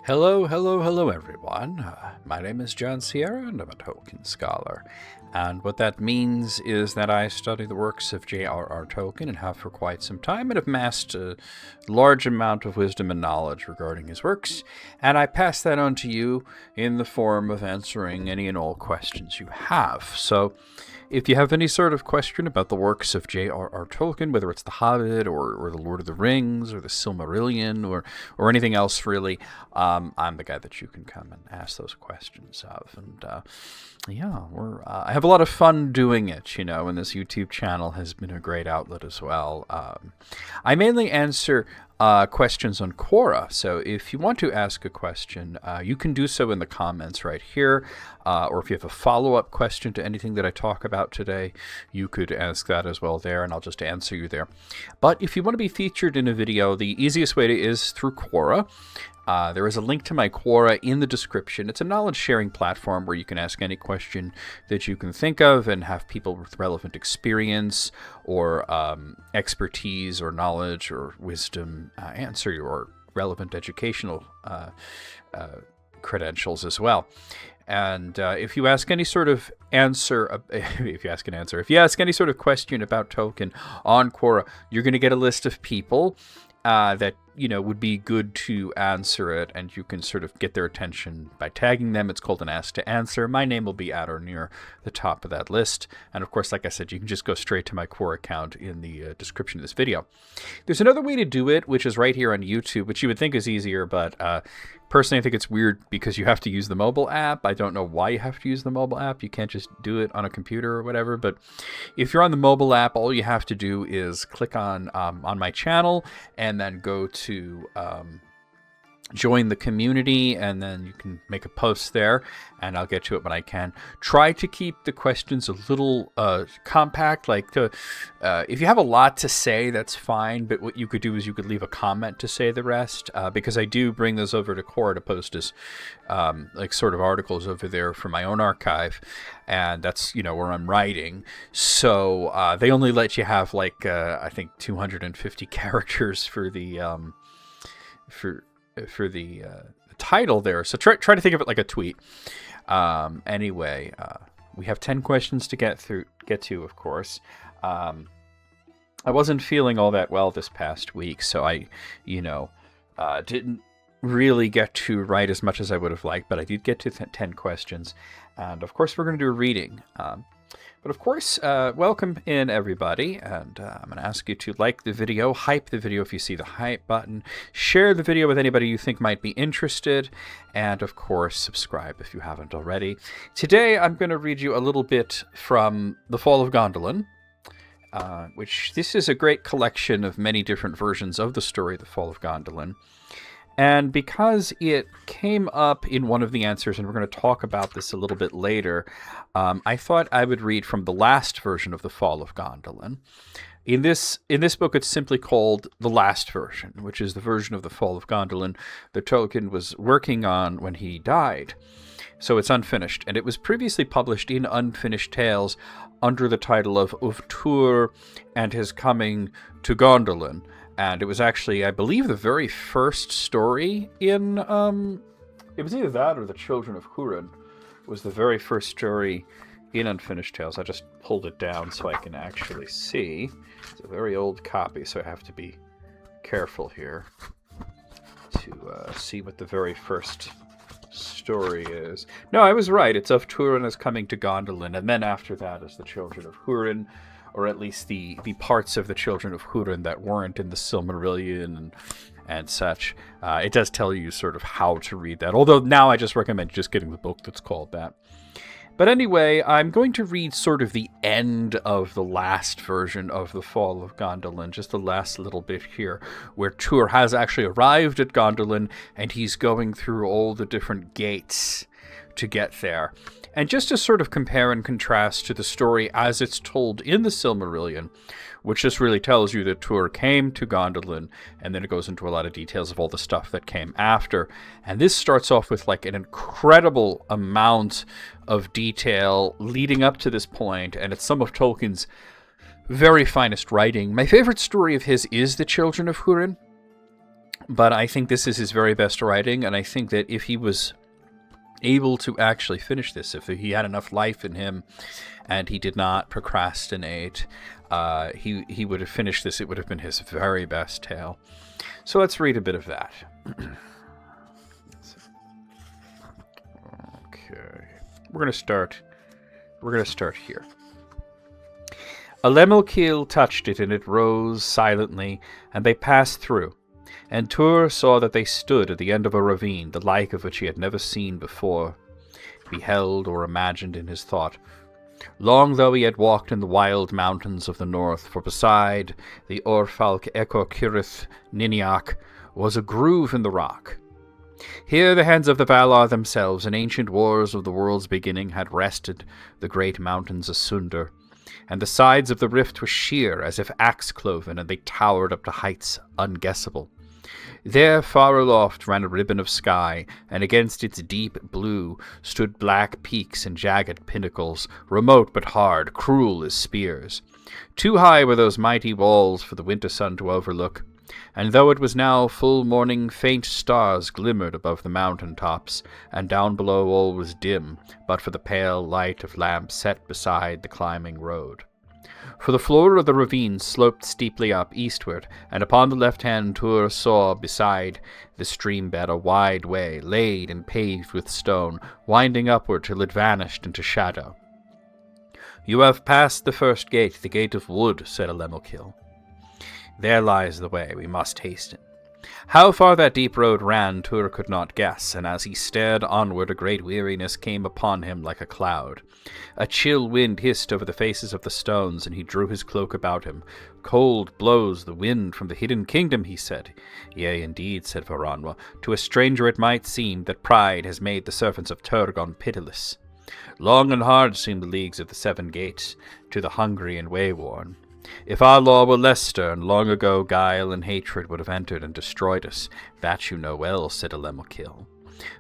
Hello, hello, hello, everyone. My name is John Sierra, and I'm a Tolkien scholar. And what that means is that I study the works of J.R.R. Tolkien and have for quite some time, and have amassed a large amount of wisdom and knowledge regarding his works. And I pass that on to you in the form of answering any and all questions you have. So, if you have any sort of question about the works of J.R.R. Tolkien, whether it's The Hobbit or The Lord of the Rings or The Silmarillion or anything else really, I'm the guy that you can come and ask those questions of. And I have a lot of fun doing it, and this YouTube channel has been a great outlet as well. I mainly answer questions on Quora, so if you want to ask a question, you can do so in the comments right here, or if you have a follow-up question to anything that I talk about today, you could ask that as well there, and I'll just answer you there. But if you want to be featured in a video, the easiest way is through Quora. There is a link to my Quora in the description. It's a knowledge-sharing platform where you can ask any question that you can think of and have people with relevant experience or expertise or knowledge or wisdom answer your relevant educational credentials as well. And if you ask any sort of if you ask any sort of question about Tolkien on Quora, you're going to get a list of people that would be good to answer it, and you can sort of get their attention by tagging them. It's called an Ask to Answer. My name will be at or near the top of that list. And of course, like I said, you can just go straight to my Quora account in the description of this video. There's another way to do it, which is right here on YouTube, which you would think is easier, but personally, I think it's weird because you have to use the mobile app. I don't know why you have to use the mobile app. You can't just do it on a computer or whatever. But if you're on the mobile app, all you have to do is click on my channel and then go to join the community, and then you can make a post there, and I'll get to it when I can. Try to keep the questions a little compact. If you have a lot to say, that's fine, but what you could do is you could leave a comment to say the rest, because I do bring those over to Quora to post as sort of articles over there for my own archive, and that's where I'm writing. So they only let you have I think 250 characters for the for the title there. So try to think of it like a tweet. Anyway, we have 10 questions to get to, of course. I wasn't feeling all that well this past week, so I, didn't really get to write as much as I would have liked, but I did get to 10 questions. And of course, we're going to do a reading. But of course, welcome in everybody, and I'm going to ask you to like the video, hype the video if you see the hype button, share the video with anybody you think might be interested, and of course, subscribe if you haven't already. Today, I'm going to read you a little bit from The Fall of Gondolin, which this is a great collection of many different versions of the story, The Fall of Gondolin. And because it came up in one of the answers, and we're going to talk about this a little bit later, I thought I would read from the last version of The Fall of Gondolin. In this book, it's simply called The Last Version, which is the version of The Fall of Gondolin that Tolkien was working on when he died. So it's unfinished, and it was previously published in Unfinished Tales under the title of Tuor and His Coming to Gondolin. And it was actually, I believe, the very first story in, it was either that or The Children of Hurin was the very first story in Unfinished Tales. I just pulled it down so I can actually see. It's a very old copy, so I have to be careful here to see what the very first story is. No, I was right. It's Of Turin is Coming to Gondolin, and then after that is The Children of Hurin, or at least the parts of the Children of Hurin that weren't in the Silmarillion and such. It does tell you sort of how to read that, although now I just recommend just getting the book that's called that. But anyway, I'm going to read sort of the end of the last version of The Fall of Gondolin, just the last little bit here, where Tuor has actually arrived at Gondolin, and he's going through all the different gates to get there. And just to sort of compare and contrast to the story as it's told in the Silmarillion, which just really tells you that Tuor came to Gondolin, and then it goes into a lot of details of all the stuff that came after. And this starts off with an incredible amount of detail leading up to this point, and it's some of Tolkien's very finest writing. My favorite story of his is The Children of Hurin, But I think this is his very best writing, and I think that if he was able to actually finish this, if he had enough life in him and he did not procrastinate, he would have finished this. It would have been his very best tale. So let's read a bit of that. Okay. We're going to start here. A Lemilkil touched it, and it rose silently, and they passed through. And Tur saw that they stood at the end of a ravine, the like of which he had never seen before, beheld or imagined in his thought. Long though he had walked in the wild mountains of the north, for beside the Orfalk Echor Kirith Niniak was a groove in the rock. Here the hands of the Valar themselves, in ancient wars of the world's beginning, had wrested the great mountains asunder, and the sides of the rift were sheer as if axe-cloven, and they towered up to heights unguessable. There far aloft ran a ribbon of sky, and against its deep blue stood black peaks and jagged pinnacles, remote but hard, cruel as spears. Too high were those mighty walls for the winter sun to overlook, and though it was now full morning, faint stars glimmered above the mountain tops, and down below all was dim, but for the pale light of lamps set beside the climbing road. For the floor of the ravine sloped steeply up eastward, and upon the left hand Tur saw beside the stream bed a wide way, laid and paved with stone, winding upward till it vanished into shadow. "You have passed the first gate, the gate of wood," said Lemilkil. "There lies the way, we must hasten." How far that deep road ran, Tur could not guess, and as he stared onward, a great weariness came upon him like a cloud. A chill wind hissed over the faces of the stones, and he drew his cloak about him. "Cold blows the wind from the hidden kingdom," he said. "Yea, indeed," said Varanwa. "To a stranger it might seem that pride has made the servants of Turgon pitiless. Long and hard seem the leagues of the seven gates to the hungry and wayworn. If our law were less stern, long ago guile and hatred would have entered and destroyed us. That you know well," said Lemilkil.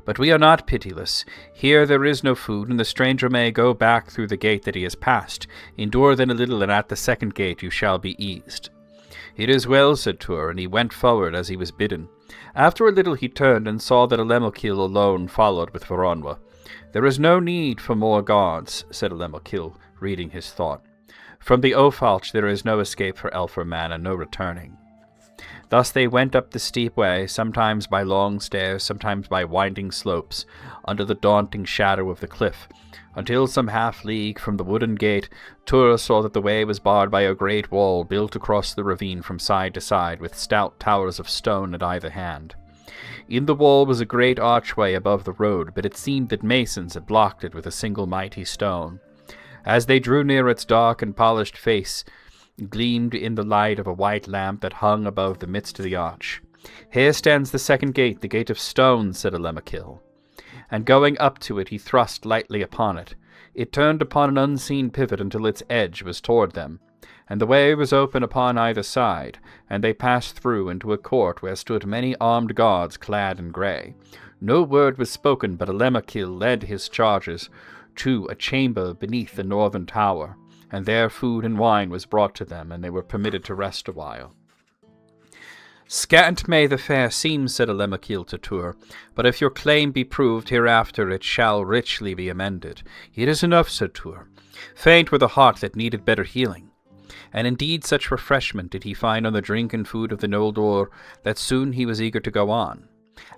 "But we are not pitiless. Here there is no food, and the stranger may go back through the gate that he has passed. Endure then a little, and at the second gate you shall be eased." "It is well," said Tur, and he went forward as he was bidden. After a little he turned and saw that Lemilkil alone followed with Varanwa. "There is no need for more gods," said Lemilkil, reading his thought. "From the Ofalch there is no escape for elf or man, and no returning." Thus they went up the steep way, sometimes by long stairs, sometimes by winding slopes, under the daunting shadow of the cliff, until some half-league from the wooden gate, Tur saw that the way was barred by a great wall built across the ravine from side to side, with stout towers of stone at either hand. In the wall was a great archway above the road, but it seemed that masons had blocked it with a single mighty stone. As they drew near, its dark and polished face gleamed in the light of a white lamp that hung above the midst of the arch. "Here stands the second gate, the gate of stone," said Lemilkil. And going up to it, he thrust lightly upon it. It turned upon an unseen pivot until its edge was toward them, and the way was open upon either side, and they passed through into a court where stood many armed guards clad in grey. No word was spoken, but Lemilkil led his charges to a chamber beneath the northern tower, and there food and wine was brought to them, and they were permitted to rest a while. "Scant may the fare seem," said Lemilkil to Tur, "but if your claim be proved hereafter, it shall richly be amended." "It is enough," said Tur. Faint were the heart that needed better healing. And indeed such refreshment did he find on the drink and food of the Noldor, that soon he was eager to go on.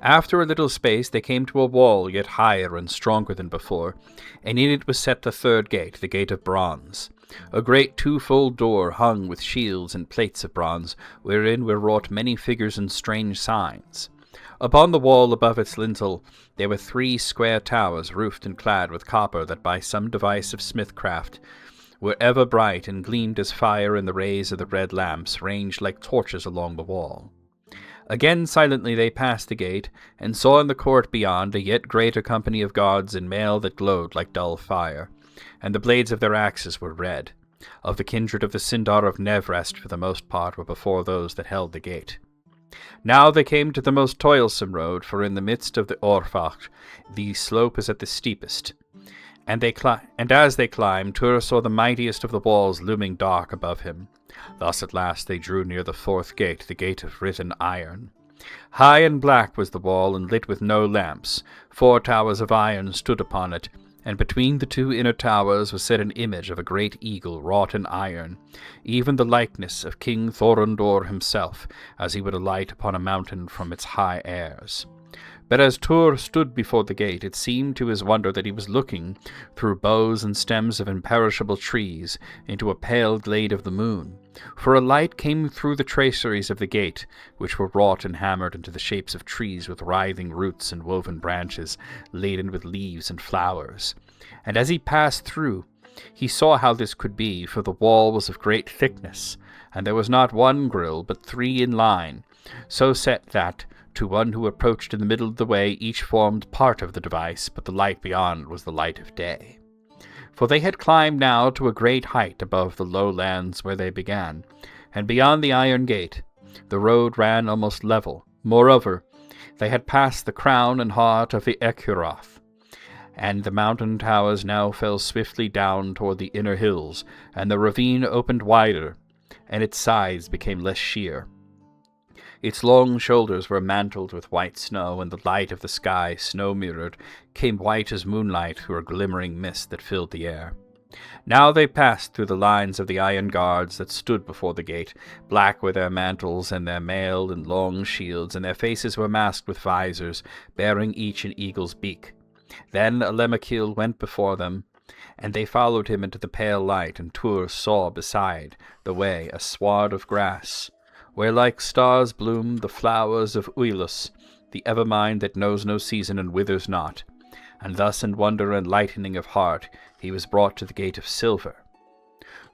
After a little space they came to a wall yet higher and stronger than before, and in it was set the third gate, the gate of bronze. A great twofold door hung with shields and plates of bronze, wherein were wrought many figures and strange signs. Upon the wall above its lintel there were 3 square towers, roofed and clad with copper, that by some device of smithcraft were ever bright and gleamed as fire in the rays of the red lamps, ranged like torches along the wall. Again silently they passed the gate, and saw in the court beyond a yet greater company of guards in mail that glowed like dull fire, and the blades of their axes were red. Of the kindred of the Sindar of Nevrest for the most part were before those that held the gate. Now they came to the most toilsome road, for in the midst of the Orfach the slope is at the steepest. And as they climbed, Tur saw the mightiest of the walls looming dark above him. Thus at last they drew near the fourth gate, the gate of written iron. High and black was the wall, and lit with no lamps. 4 towers of iron stood upon it, and between the 2 inner towers was set an image of a great eagle wrought in iron, even the likeness of King Thorondor himself, as he would alight upon a mountain from its high airs. But as Tur stood before the gate, it seemed to his wonder that he was looking, through boughs and stems of imperishable trees, into a pale glade of the moon. For a light came through the traceries of the gate, which were wrought and hammered into the shapes of trees with writhing roots and woven branches, laden with leaves and flowers. And as he passed through, he saw how this could be, for the wall was of great thickness, and there was not 1 grille, but 3 in line, so set that, to one who approached in the middle of the way, each formed part of the device, but the light beyond was the light of day. For they had climbed now to a great height above the lowlands where they began, and beyond the iron gate the road ran almost level. Moreover, they had passed the crown and heart of the Ecuroth, and the mountain towers now fell swiftly down toward the inner hills, and the ravine opened wider, and its sides became less sheer. Its long shoulders were mantled with white snow, and the light of the sky, snow-mirrored, came white as moonlight through a glimmering mist that filled the air. Now they passed through the lines of the iron guards that stood before the gate, black were their mantles and their mail and long shields, and their faces were masked with visors, bearing each an eagle's beak. Then Alemachil went before them, and they followed him into the pale light, and Tur saw beside the way a sward of grass, where like stars bloom the flowers of Uilus, the evermind that knows no season and withers not. And thus in wonder and lightening of heart he was brought to the gate of silver.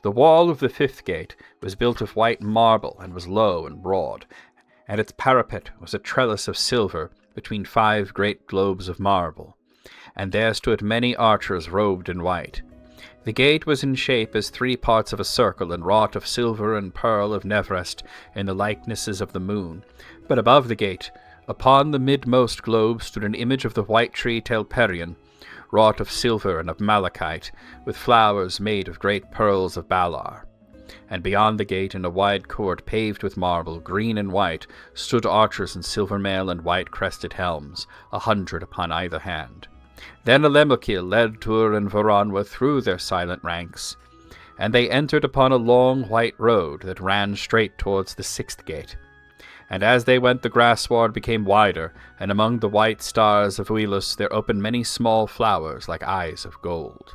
The wall of the 5th gate was built of white marble, and was low and broad, and its parapet was a trellis of silver between 5 great globes of marble, and there stood many archers robed in white. The gate was in shape as 3 parts of a circle, and wrought of silver and pearl of Nevrest in the likenesses of the moon. But above the gate, upon the midmost globe, stood an image of the white tree Telperion, wrought of silver and of malachite, with flowers made of great pearls of Balar. And beyond the gate, in a wide court paved with marble, green and white, stood archers in silver mail and white-crested helms, 100 upon either hand. Then Alemachil led Tur and Varanwa through their silent ranks, and they entered upon a long white road that ran straight towards the 6th gate. And as they went, the grass-sward became wider, and among the white stars of Uilus there opened many small flowers like eyes of gold.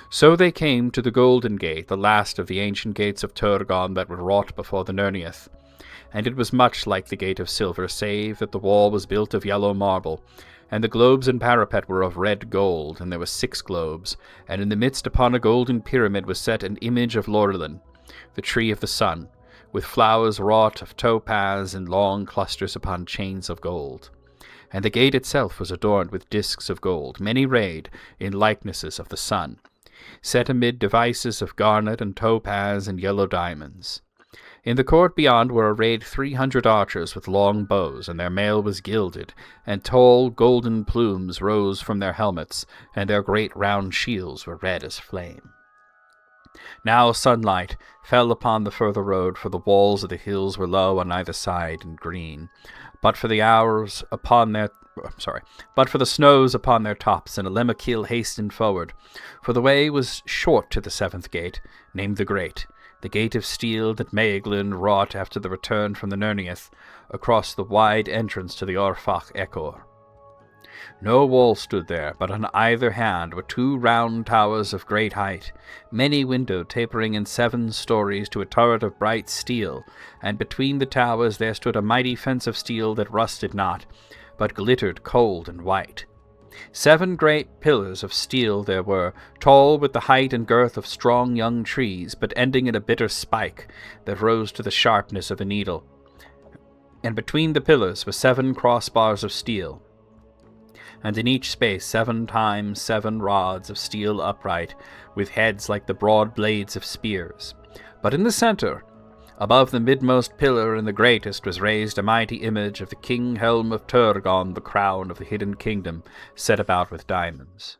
So they came to the Golden Gate, the last of the ancient gates of Turgon that were wrought before the Nirnieth. And it was much like the Gate of Silver, save that the wall was built of yellow marble, and the globes and parapet were of red gold, and there were 6 globes, and in the midst upon a golden pyramid was set an image of Lorelin, the tree of the sun, with flowers wrought of topaz in long clusters upon chains of gold. And the gate itself was adorned with discs of gold, many rayed in likenesses of the sun, set amid devices of garnet and topaz and yellow diamonds. In the court beyond were arrayed 300 archers with long bows, and their mail was gilded, and tall golden plumes rose from their helmets, and their great round shields were red as flame. Now sunlight fell upon the further road, for the walls of the hills were low on either side and green, but for the snows upon their tops, and Alemachil hastened forward, for the way was short to the 7th gate, named the Great, the gate of steel that Maeglin wrought after the return from the Nirnieth, across the wide entrance to the Orfach Echor. No wall stood there, but on either hand were 2 round towers of great height, many windowed, tapering in 7 stories to a turret of bright steel, and between the towers there stood a mighty fence of steel that rusted not, but glittered cold and white. 7 great pillars of steel there were, tall with the height and girth of strong young trees, but ending in a bitter spike that rose to the sharpness of a needle. And between the pillars were 7 crossbars of steel, and in each space 7 times 7 rods of steel upright, with heads like the broad blades of spears. But in the center, above the midmost pillar and the greatest, was raised a mighty image of the king helm of Turgon, the crown of the hidden kingdom, set about with diamonds.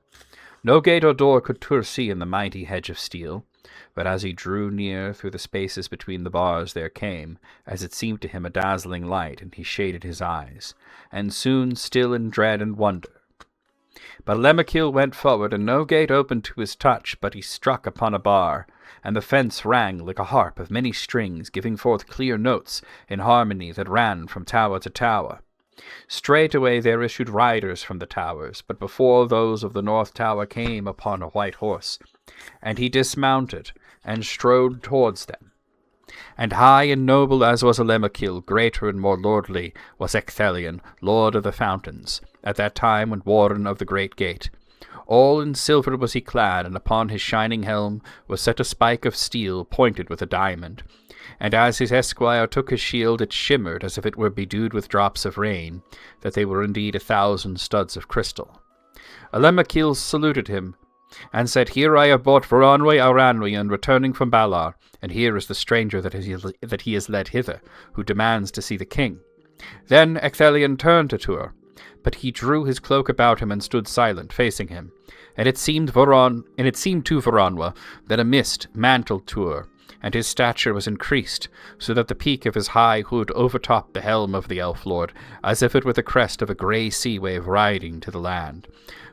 No gate or door could Tur see in the mighty hedge of steel, But as he drew near, through the spaces between the bars there came, as it seemed to him, a dazzling light, and he shaded his eyes, and soon still in dread and wonder. But Lemachil went forward, and no gate opened to his touch, but he struck upon a bar, and the fence rang like a harp of many strings, giving forth clear notes in harmony that ran from tower to tower. Straightway there issued riders from the towers, but before those of the north tower came upon a white horse, and he dismounted, and strode towards them. And high and noble as was Lemachil, greater and more lordly was Ecthelion, lord of the fountains, at that time when warden of the great gate. All in silver was he clad, and upon his shining helm was set a spike of steel pointed with a diamond. And as his esquire took his shield, it shimmered as if it were bedewed with drops of rain, that they were indeed 1,000 studs of crystal. Lemachil saluted him, and said, Here I have brought Voronwe Aranwe, returning from Balar, and here is the stranger that he has led hither, who demands to see the king. Then Ecthelion turned to Tuor, but he drew his cloak about him and stood silent, facing him. And it seemed to Voronwe that a mist mantled Tuor, and his stature was increased, so that the peak of his high hood overtopped the helm of the elf lord, as if it were the crest of a grey sea wave riding to the land.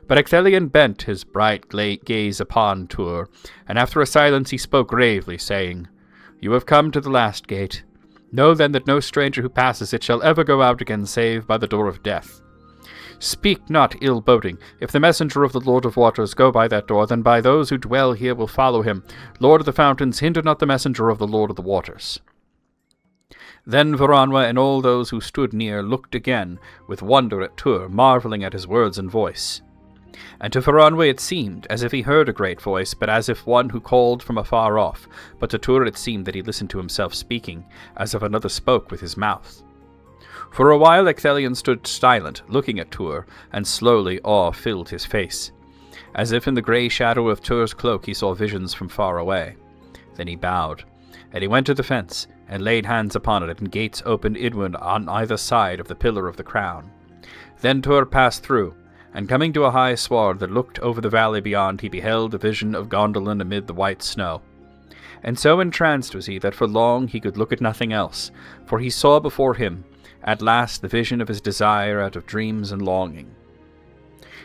But Ecthelion bent his bright gaze upon Tuor, and after a silence he spoke gravely, saying, You have come to the last gate. Know then that no stranger who passes it shall ever go out again save by the door of death. Speak not ill-boding. If the messenger of the Lord of Waters go by that door, then by those who dwell here will follow him. Lord of the Fountains, hinder not the messenger of the Lord of the Waters. Then Voronwe and all those who stood near looked again with wonder at Tuor, marvelling at his words and voice. And to Voronwe it seemed as if he heard a great voice, but as if one who called from afar off. But to Tuor it seemed that he listened to himself speaking, as if another spoke with his mouth. For a while Ecthelion stood silent, looking at Tuor, and slowly awe filled his face. As if in the grey shadow of Tuor's cloak he saw visions from far away. Then he bowed, and he went to the fence, and laid hands upon it, and gates opened inward on either side of the pillar of the crown. Then Tuor passed through, and coming to a high sward that looked over the valley beyond, he beheld a vision of Gondolin amid the white snow. And so entranced was he that for long he could look at nothing else, for he saw before him, at last, the vision of his desire out of dreams and longing.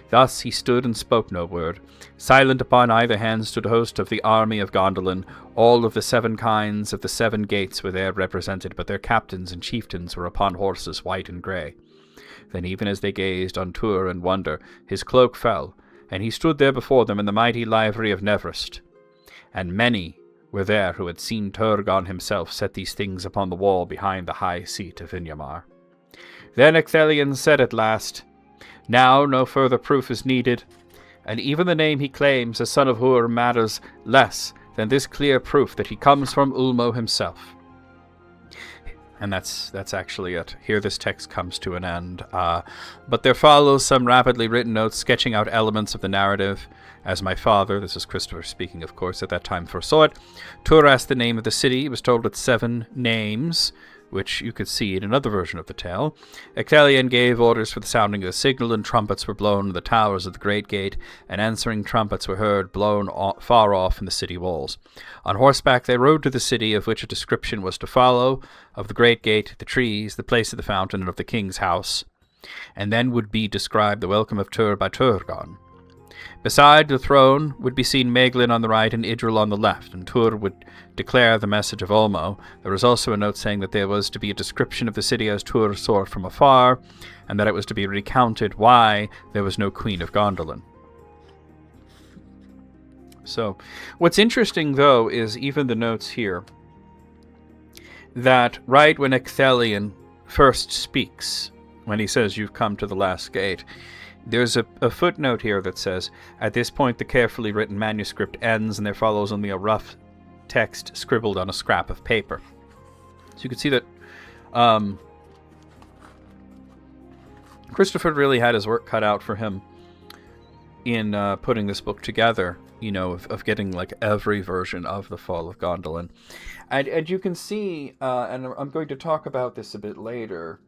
Thus he stood and spoke no word. Silent upon either hand stood a host of the army of Gondolin. All of the 7 kinds of the 7 gates were there represented, but their captains and chieftains were upon horses white and grey. Then even as they gazed on Tuor in wonder, his cloak fell, and he stood there before them in the mighty livery of Nevrist. And many were there who had seen Turgon himself set these things upon the wall behind the high seat of Vinyamar. Then Ecthelion said at last, Now no further proof is needed, and even the name he claims as son of Ur matters less than this clear proof that he comes from Ulmo himself. And that's actually it. Here this text comes to an end. But there follows some rapidly written notes sketching out elements of the narrative. As my father, this is Christopher speaking, of course, at that time foresaw it, Tuor asked the name of the city. He was told it's 7 names, which you could see in another version of the tale. Ecthelion gave orders for the sounding of the signal, and trumpets were blown in the towers of the great gate, and answering trumpets were heard blown far off in the city walls. On horseback they rode to the city, of which a description was to follow, of the great gate, the trees, the place of the fountain, and of the king's house. And then would be described the welcome of Tuor by Turgon. Beside the throne would be seen Maeglin on the right and Idril on the left, and Tuor would declare the message of Ulmo. There was also a note saying that there was to be a description of the city as Tuor saw it from afar, and that it was to be recounted why there was no Queen of Gondolin. So, what's interesting, though, is even the notes here, that right when Ecthelion first speaks, when he says, You've come to the last gate, there's a footnote here that says, At this point the carefully written manuscript ends, and there follows only a rough text scribbled on a scrap of paper. So you can see that Christopher really had his work cut out for him in putting this book together, you know, of getting like every version of the Fall of Gondolin. And you can see, and I'm going to talk about this a bit later,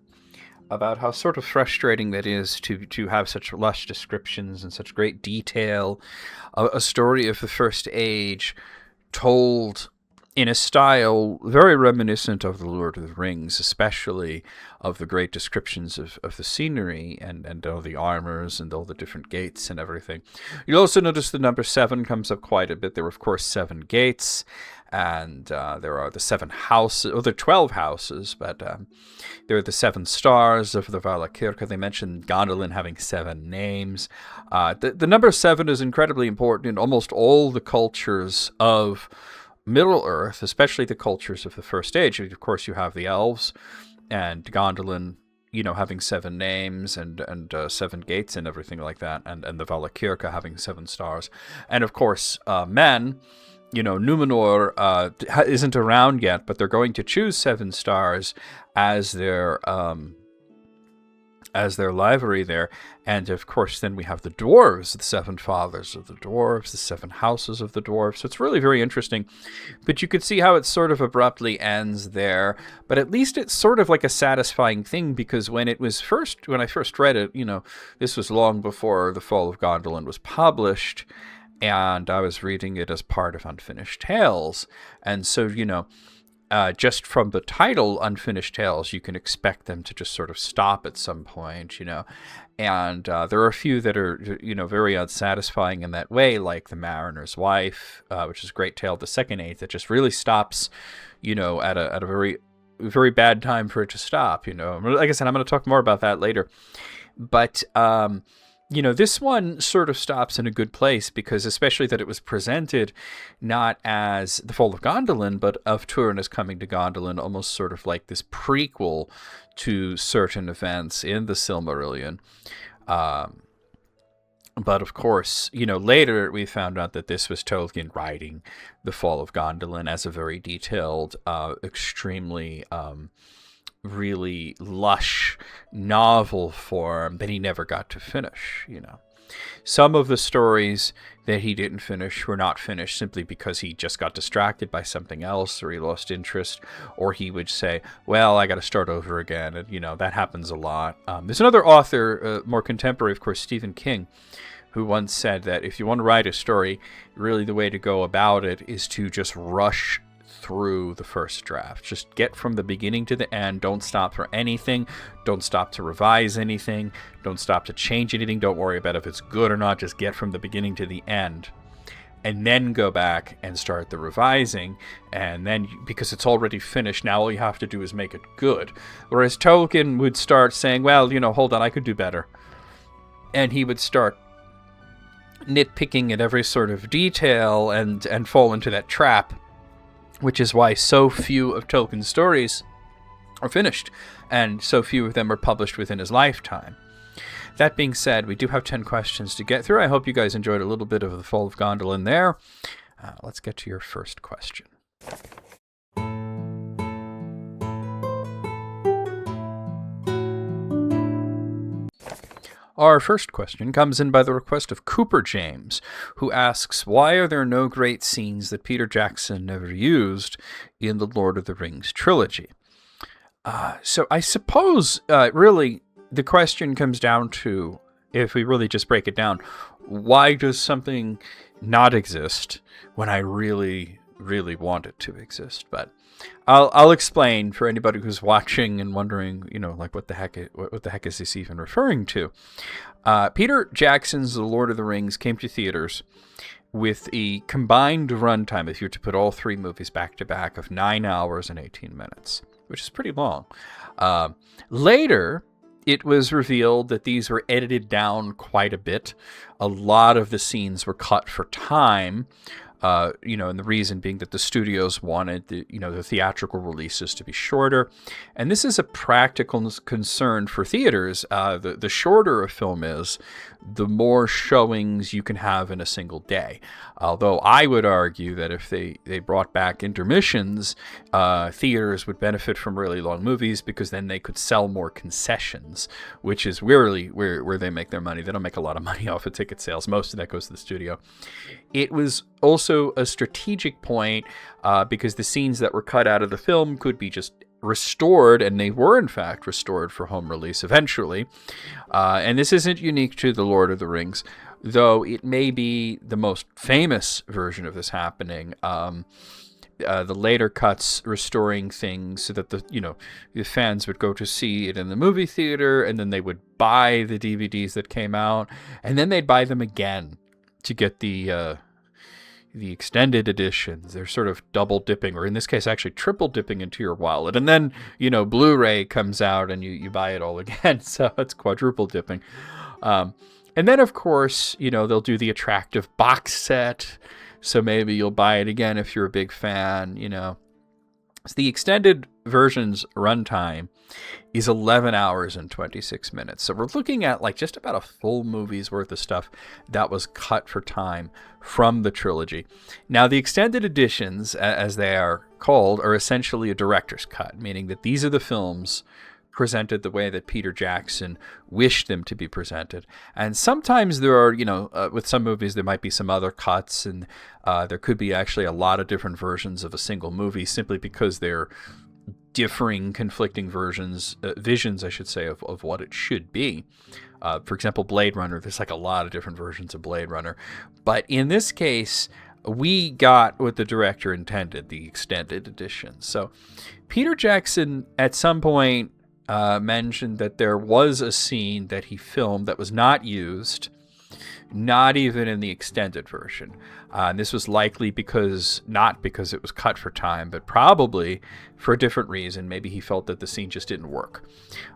about how sort of frustrating that is to have such lush descriptions and such great detail, a story of the First Age told in a style very reminiscent of The Lord of the Rings, especially of the great descriptions of the scenery and all the armors and all the different gates and everything. You'll also notice the number 7 comes up quite a bit. There were, of course, 7 gates, and there are the 7 houses, or there are 12 houses, but there are the 7 stars of the Valakirka. They mentioned Gondolin having 7 names. The number 7 is incredibly important in almost all the cultures of Middle-earth, especially the cultures of the First Age. Of course, you have the elves and Gondolin, having 7 names and 7 gates and everything like that, and the Valakirka having 7 stars. And of course, men, Numenor isn't around yet, but they're going to choose 7 stars as their livery there. And of course, then we have the dwarves, the 7 fathers of the dwarves, the 7 houses of the dwarves. So it's really very interesting. But you could see how it sort of abruptly ends there. But at least it's sort of like a satisfying thing, because when I first read it, this was long before The Fall of Gondolin was published, and I was reading it as part of Unfinished Tales. And so, just from the title Unfinished Tales, you can expect them to just sort of stop at some point, and there are a few that are, very unsatisfying in that way, like The Mariner's Wife, which is a great tale of the Second Age that just really stops, at a very, very bad time for it to stop. Like I said, I'm going to talk more about that later, but this one sort of stops in a good place, because especially that it was presented not as The Fall of Gondolin, but of Turin as coming to Gondolin, almost sort of like this prequel to certain events in the Silmarillion. But of course, later we found out that this was Tolkien writing The Fall of Gondolin as a very detailed, extremely really lush novel form that he never got to finish. Some of the stories that he didn't finish were not finished simply because he just got distracted by something else, or he lost interest, or he would say, well, I got to start over again. And that happens a lot. There's another author, more contemporary, of course, Stephen King, who once said that if you want to write a story, really the way to go about it is to just rush through the first draft. Just get from the beginning to the end. Don't stop for anything. Don't stop to revise anything. Don't stop to change anything. Don't worry about if it's good or not. Just get from the beginning to the end. And then go back and start the revising. And then, because it's already finished, now all you have to do is make it good. Whereas Tolkien would start saying, well, hold on, I could do better. And he would start nitpicking at every sort of detail and fall into that trap, which is why so few of Tolkien's stories are finished, and so few of them are published within his lifetime. That being said, we do have 10 questions to get through. I hope you guys enjoyed a little bit of The Fall of Gondolin there. Let's get to your first question. Our first question comes in by the request of Cooper James, who asks, why are there no great scenes that Peter Jackson never used in the Lord of the Rings trilogy? So I suppose, really, the question comes down to, if we really just break it down, why does something not exist when I really, really want it to exist? But I'll explain for anybody who's watching and wondering, what the heck is this even referring to? Peter Jackson's The Lord of the Rings came to theaters with a combined runtime, if you were to put all 3 movies back to back, of 9 hours and 18 minutes, which is pretty long. Later, it was revealed that these were edited down quite a bit. A lot of the scenes were cut for time. And the reason being that the studios wanted the theatrical releases to be shorter. And this is a practical concern for theaters. The shorter a film is, the more showings you can have in a single day. Although I would argue that if they brought back intermissions, theaters would benefit from really long movies, because then they could sell more concessions, which is really where they make their money. They don't make a lot of money off of ticket sales. Most of that goes to the studio. It was also a strategic point, because the scenes that were cut out of the film could be just restored, and they were in fact restored for home release eventually. And this isn't unique to The Lord of the Rings. though it may be the most famous version of this happening. The later cuts restoring things so that the fans would go to see it in the movie theater, and then they would buy the DVDs that came out, and then they'd buy them again to get the extended editions. They're sort of double dipping, or in this case actually triple dipping into your wallet, and then Blu-ray comes out and you buy it all again. So it's quadruple dipping. And then of course they'll do the attractive box set. So maybe you'll buy it again if you're a big fan, So the extended version's runtime is 11 hours and 26 minutes. So we're looking at just about a full movie's worth of stuff that was cut for time from the trilogy. Now, the extended editions, as they are called, are essentially a director's cut, meaning that these are the films presented the way that Peter Jackson wished them to be presented. And sometimes there are, with some movies, there might be some other cuts, and there could be actually a lot of different versions of a single movie simply because they're differing, conflicting visions, I should say, of what it should be. For example, Blade Runner, there's a lot of different versions of Blade Runner. But in this case, we got what the director intended, the extended edition. So Peter Jackson, at some point, mentioned that there was a scene that he filmed that was not used, not even in the extended version. And this was likely not because it was cut for time, but probably for a different reason. Maybe he felt that the scene just didn't work.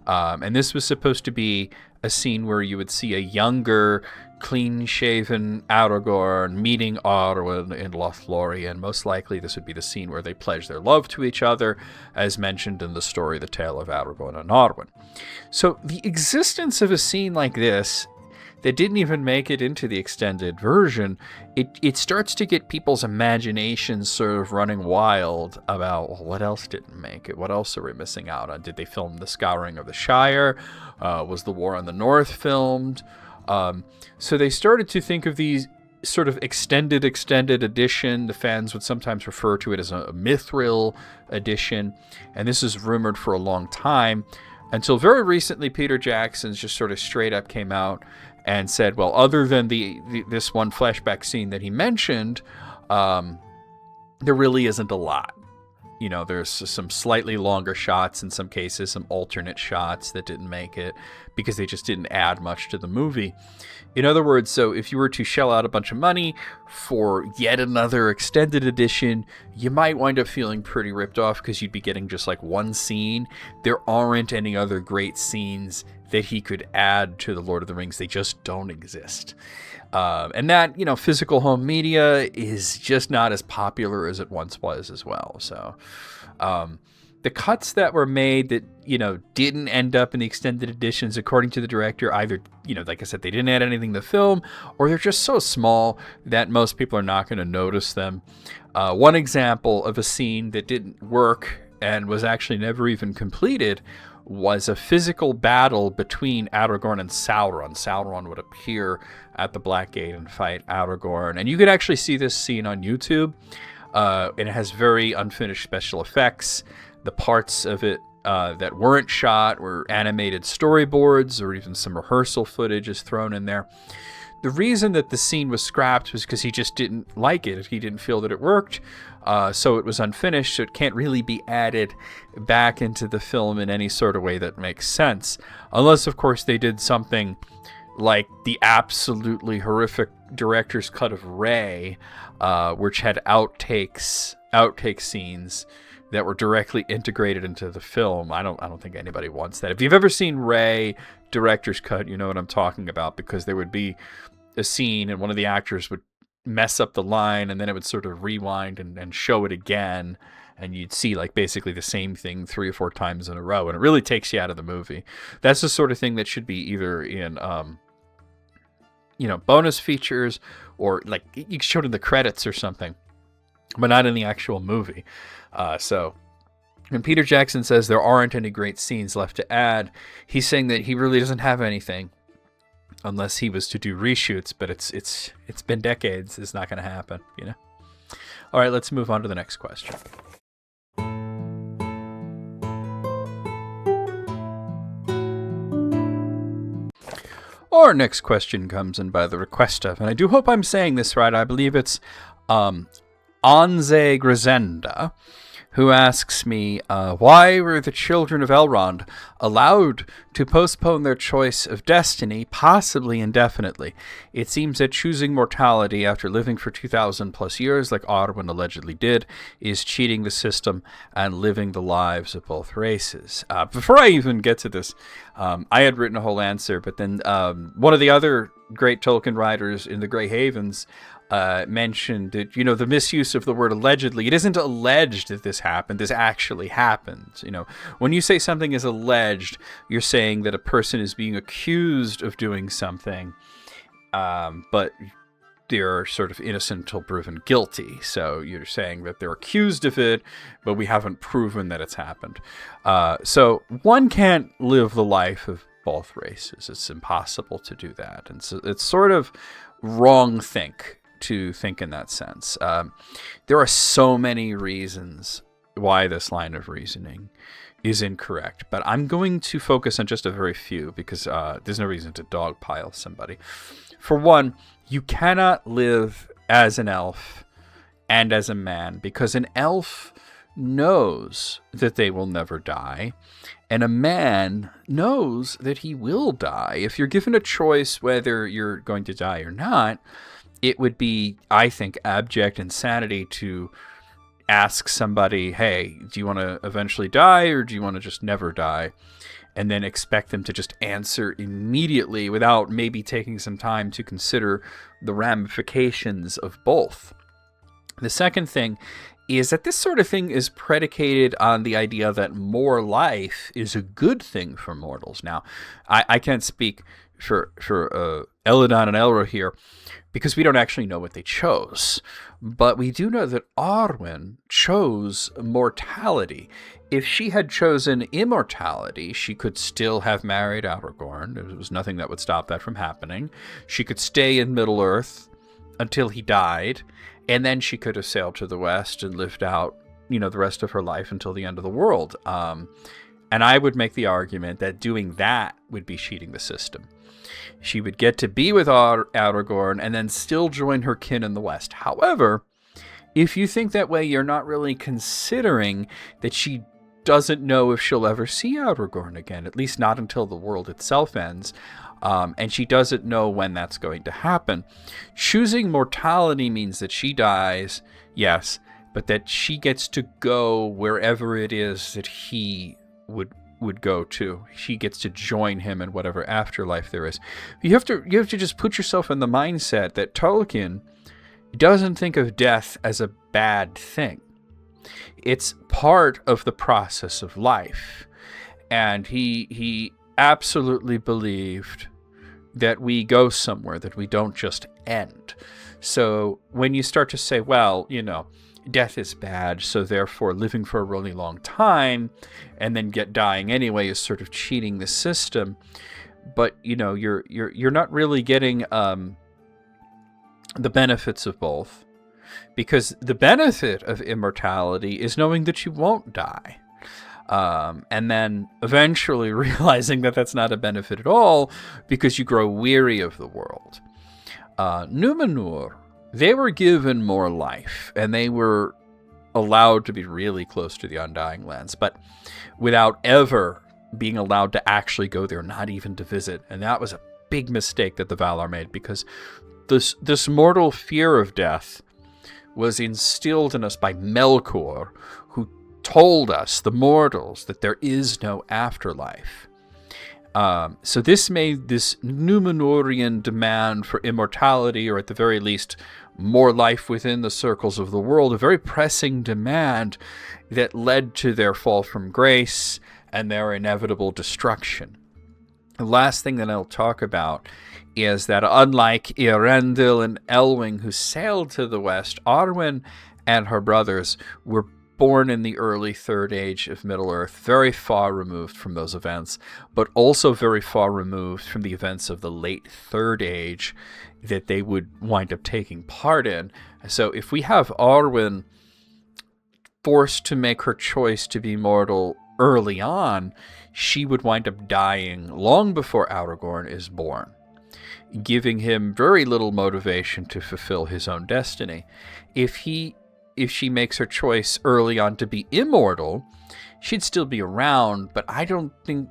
And this was supposed to be a scene where you would see a younger, clean-shaven Aragorn meeting Arwen in Lothlorien, and most likely this would be the scene where they pledge their love to each other, as mentioned in the story The Tale of Aragorn and Arwen. So the existence of a scene like this that didn't even make it into the extended version, it starts to get people's imaginations sort of running wild about, what else didn't make it? What else are we missing out on? Did they film The Scouring of the Shire? Was The War on the North filmed? So they started to think of these sort of extended edition. The fans would sometimes refer to it as a mithril edition. And this is rumored for a long time, until very recently Peter Jackson's just sort of straight up came out and said, well, other than this one flashback scene that he mentioned, there really isn't a lot. There's some slightly longer shots in some cases, some alternate shots that didn't make it because they just didn't add much to the movie. In other words, so if you were to shell out a bunch of money for yet another extended edition, you might wind up feeling pretty ripped off because you'd be getting just one scene. There aren't any other great scenes that he could add to The Lord of the Rings. They just don't exist. And that, physical home media is just not as popular as it once was as well. So the cuts that were made that, didn't end up in the extended editions, according to the director, either, like I said, they didn't add anything to the film, or they're just so small that most people are not going to notice them. One example of a scene that didn't work and was actually never even completed was a physical battle between Aragorn and Sauron. Sauron would appear at the Black Gate and fight Aragorn. And you could actually see this scene on YouTube. And it has very unfinished special effects. The parts of it that weren't shot were animated storyboards, or even some rehearsal footage is thrown in there. The reason that the scene was scrapped was because he just didn't like it. He didn't feel that it worked. So it was unfinished, so it can't really be added back into the film in any sort of way that makes sense. Unless, of course, they did something like the absolutely horrific director's cut of Ray, which had outtake scenes that were directly integrated into the film. I don't think anybody wants that. If you've ever seen Ray director's cut, you know what I'm talking about, because there would be a scene and one of the actors would mess up the line, and then it would sort of rewind and show it again, and you'd see basically the same thing 3 or 4 times in a row, and it really takes you out of the movie. That's the sort of thing that should be either in bonus features, or you showed in the credits or something, but not in the actual movie. So when Peter Jackson says there aren't any great scenes left to add, he's saying that he really doesn't have anything unless he was to do reshoots, but it's been decades. It's not going to happen, All right, let's move on to the next question. Our next question comes in by the request of, and I do hope I'm saying this right, I believe it's Anze Grisenda, who asks me, why were the children of Elrond allowed to postpone their choice of destiny, possibly indefinitely? It seems that choosing mortality after living for 2,000 plus years, like Arwen allegedly did, is cheating the system and living the lives of both races. Before I even get to this, I had written a whole answer, but then one of the other great Tolkien writers in the Grey Havens mentioned that, the misuse of the word allegedly. It isn't alleged that this happened. This actually happened. When you say something is alleged, you're saying that a person is being accused of doing something, but they're sort of innocent until proven guilty. So you're saying that they're accused of it, but we haven't proven that it's happened. So one can't live the life of both races. It's impossible to do that. And so it's sort of wrong to think in that sense. There are so many reasons why this line of reasoning is incorrect, but I'm going to focus on just a very few because there's no reason to dogpile somebody. For one, you cannot live as an elf and as a man because an elf knows that they will never die, and a man knows that he will die. If you're given a choice whether you're going to die or not, it would be, I think, abject insanity to ask somebody, hey, do you want to eventually die or do you want to just never die? And then expect them to just answer immediately without maybe taking some time to consider the ramifications of both. The second thing is that this sort of thing is predicated on the idea that more life is a good thing for mortals. Now, I can't speak for Eladon and Elro here, because we don't actually know what they chose. But we do know that Arwen chose mortality. If she had chosen immortality, she could still have married Aragorn. There was nothing that would stop that from happening. She could stay in Middle-earth until he died, and then she could have sailed to the west and lived out, the rest of her life until the end of the world. And I would make the argument that doing that would be cheating the system. She would get to be with Aragorn and then still join her kin in the West. However, if you think that way, you're not really considering that she doesn't know if she'll ever see Aragorn again, at least not until the world itself ends. And she doesn't know when that's going to happen. Choosing mortality means that she dies, yes, but that she gets to go wherever it is that he would go to. She gets to join him in whatever afterlife there is. You have to just put yourself in the mindset that Tolkien doesn't think of death as a bad thing. It's part of the process of life. And he absolutely believed that we go somewhere, that we don't just end. So when you start to say, well, death is bad, so therefore living for a really long time and then dying anyway is sort of cheating the system. But you're not really getting the benefits of both, because the benefit of immortality is knowing that you won't die, and then eventually realizing that that's not a benefit at all because you grow weary of the world. Numenor, they were given more life, and they were allowed to be really close to the Undying Lands, but without ever being allowed to actually go there, not even to visit. And that was a big mistake that the Valar made, because this mortal fear of death was instilled in us by Melkor, who told us, the mortals, that there is no afterlife. So this made this Númenórean demand for immortality, or at the very least more life within the circles of the world, a very pressing demand that led to their fall from grace and their inevitable destruction. The last thing that I'll talk about is that unlike Eärendil and Elwing, who sailed to the west, Arwen and her brothers were born in the early Third Age of Middle-earth, very far removed from those events, but also very far removed from the events of the late Third Age that they would wind up taking part in. So if we have Arwen forced to make her choice to be mortal early on, she would wind up dying long before Aragorn is born. giving him very little motivation to fulfill his own destiny. If she makes her choice early on to be immortal, she'd still be around, but I don't think,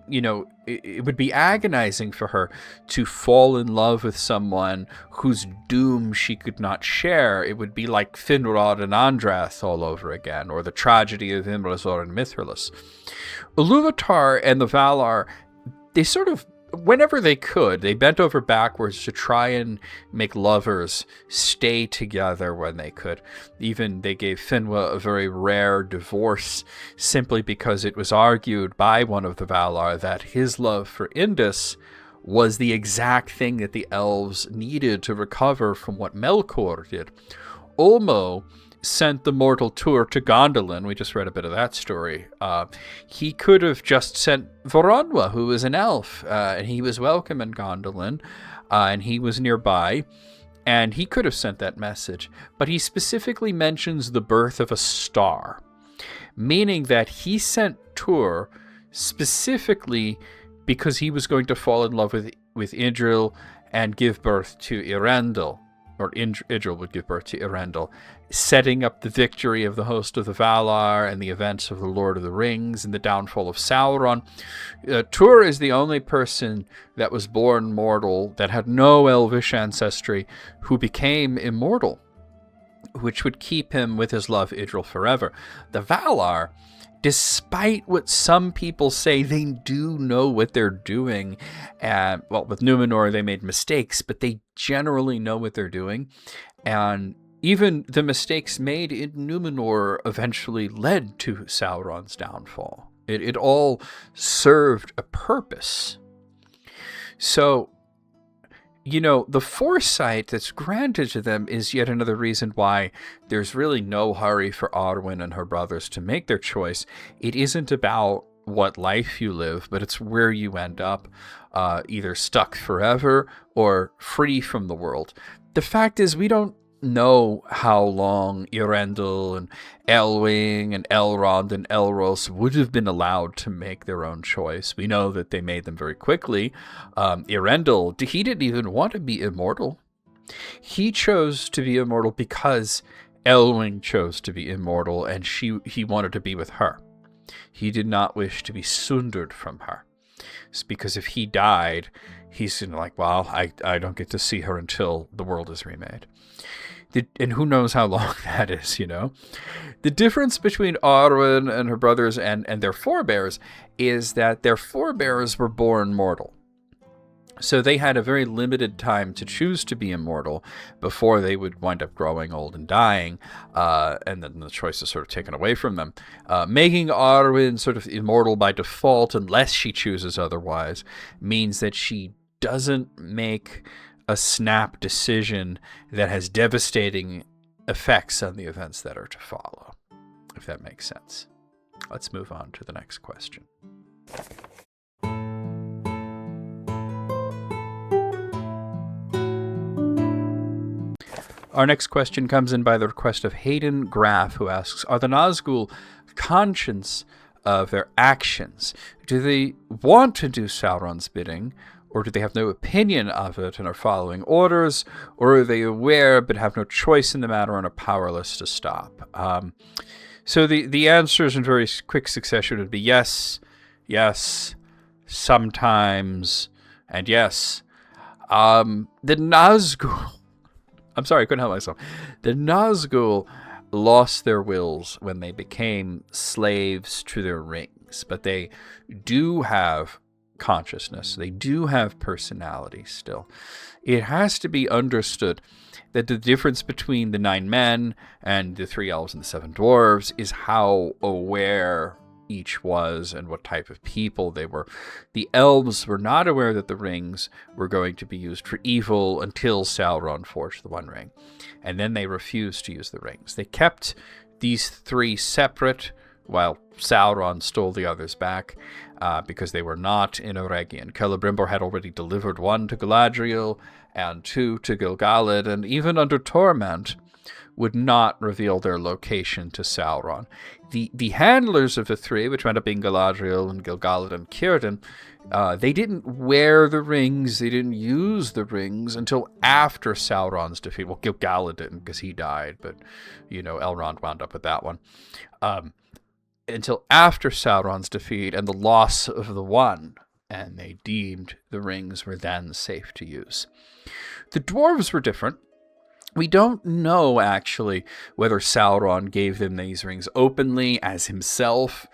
it would be agonizing for her to fall in love with someone whose doom she could not share. It would be like Finrod and Andrath all over again, or the tragedy of Imrazor and Mithrilus. Ilúvatar and the Valar, they sort of, whenever they could, they bent over backwards to try and make lovers stay together when they could. Even they gave Finwë a very rare divorce simply because it was argued by one of the Valar that his love for Indus was the exact thing that the elves needed to recover from what Melkor did. Ulmo sent the mortal tour to Gondolin. We just read a bit of that story. He could have just sent Voronwa, who was an elf, and he was welcome in Gondolin, and he was nearby, and he could have sent that message. But he specifically mentions the birth of a star, meaning that he sent Tur specifically because he was going to fall in love with Idril and give birth to Eärendil, or Idril would give birth to Eärendil, setting up the victory of the host of the Valar and the events of the Lord of the Rings and the downfall of Sauron. Tur is the only person that was born mortal that had no elvish ancestry who became immortal, which would keep him with his love Idril forever. The Valar, despite what some people say, they do know what they're doing. Well, with Numenor, they made mistakes, but they generally know what they're doing. And even the mistakes made in Numenor eventually led to Sauron's downfall. It all served a purpose. So, the foresight that's granted to them is yet another reason why there's really no hurry for Arwen and her brothers to make their choice. It isn't about what life you live, but it's where you end up, either stuck forever or free from the world. The fact is, we don't know how long Eärendil and Elwing and Elrond and Elros would have been allowed to make their own choice. We know that they made them very quickly. Eärendil, he didn't even want to be immortal. He chose to be immortal because Elwing chose to be immortal, and he wanted to be with her. He did not wish to be sundered from her. It's because if he died, he's like, well, I don't get to see her until the world is remade. And who knows how long that is, The difference between Arwen and her brothers and their forebears is that their forebears were born mortal. So they had a very limited time to choose to be immortal before they would wind up growing old and dying, and then the choice is sort of taken away from them. Making Arwen sort of immortal by default, unless she chooses otherwise, means that she doesn't make a snap decision that has devastating effects on the events that are to follow, if that makes sense. Let's move on to the next question. Our next question comes in by the request of Hayden Graff, who asks, are the Nazgul conscious of their actions? Do they want to do Sauron's bidding, or do they have no opinion of it and are following orders, or are they aware but have no choice in the matter and are powerless to stop? So the answers in very quick succession would be yes, yes, sometimes, and yes. The Nazgul, I'm sorry, I couldn't help myself. The Nazgul lost their wills when they became slaves to their rings, but they do have consciousness. They do have personality still. It has to be understood that the difference between the 9 men and the 3 elves and the 7 dwarves is how aware each was and what type of people they were. The elves were not aware that the rings were going to be used for evil until Sauron forged the One Ring, and then they refused to use the rings. They kept these 3 separate while Sauron stole the others back, because they were not in Eregion. Celebrimbor had already delivered 1 to Galadriel and 2 to Gil-galad, and even under Torment, would not reveal their location to Sauron. The handlers of the three, which wound up being Galadriel and Gil-galad and Círdan, they didn't wear the rings, they didn't use the rings until after Sauron's defeat. Well, Gil-galad didn't because he died, but, Elrond wound up with that one. Until after Sauron's defeat and the loss of the One, and they deemed the rings were then safe to use. The dwarves were different. We don't know, actually, whether Sauron gave them these rings openly as himself,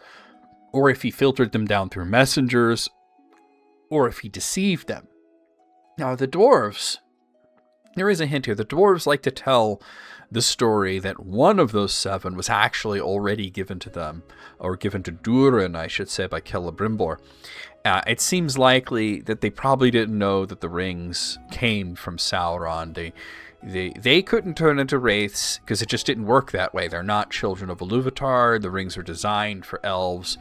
or if he filtered them down through messengers, or if he deceived them. Now, the dwarves, there is a hint here. The dwarves like to tell the story that one of those 7 was actually already given to them, or given to Durin, I should say, by Celebrimbor. It seems likely that they probably didn't know that the rings came from Sauron. They couldn't turn into wraiths because it just didn't work that way. They're not children of Iluvatar. The rings are designed for elves.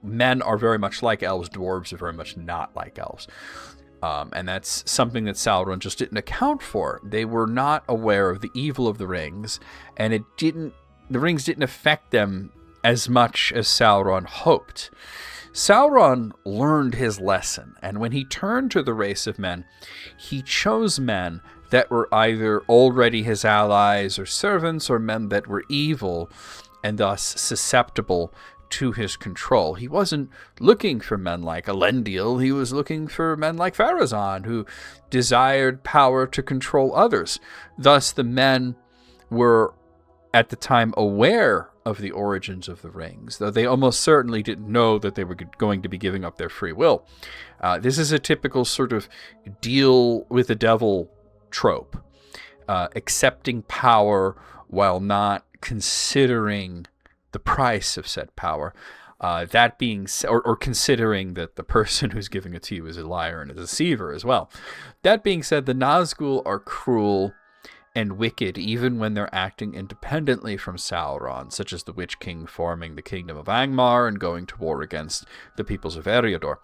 Men are very much like elves. Dwarves are very much not like elves. And that's something that Sauron just didn't account for. They were not aware of the evil of the rings, and the rings didn't affect them as much as Sauron hoped. Sauron learned his lesson, and when he turned to the race of men, he chose men that were either already his allies or servants, or men that were evil and thus susceptible to his control. He wasn't looking for men like Elendil, he was looking for men like Pharazôn, who desired power to control others. Thus, the men were at the time aware of the origins of the rings, though they almost certainly didn't know that they were going to be giving up their free will. This is a typical sort of deal with the devil trope, accepting power while not considering the price of said power. That being or considering that the person who's giving it to you is a liar and a deceiver as well. That being said, the Nazgul are cruel and wicked even when they're acting independently from Sauron, such as the Witch King forming the Kingdom of Angmar and going to war against the peoples of Eriador.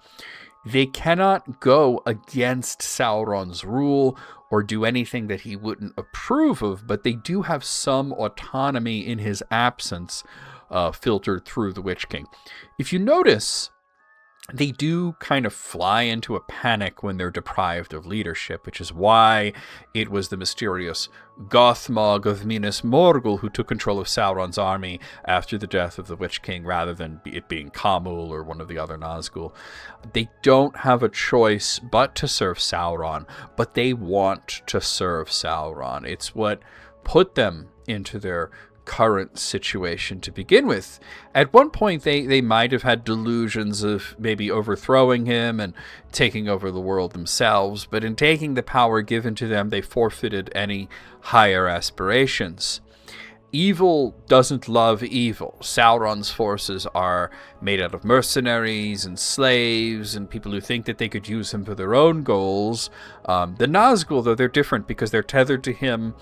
They cannot go against Sauron's rule or do anything that he wouldn't approve of, but they do have some autonomy in his absence, filtered through the Witch King. If you notice, they do kind of fly into a panic when they're deprived of leadership, which is why it was the mysterious Gothmog of Minas Morgul who took control of Sauron's army after the death of the Witch King, rather than it being Khamul or one of the other Nazgul. They don't have a choice but to serve Sauron, but they want to serve Sauron. It's what put them into their current situation to begin with. At one point, they might have had delusions of maybe overthrowing him and taking over the world themselves, but in taking the power given to them, they forfeited any higher aspirations. Evil doesn't love evil. Sauron's forces are made out of mercenaries and slaves and people who think that they could use him for their own goals. The Nazgul, though, they're different because they're tethered to him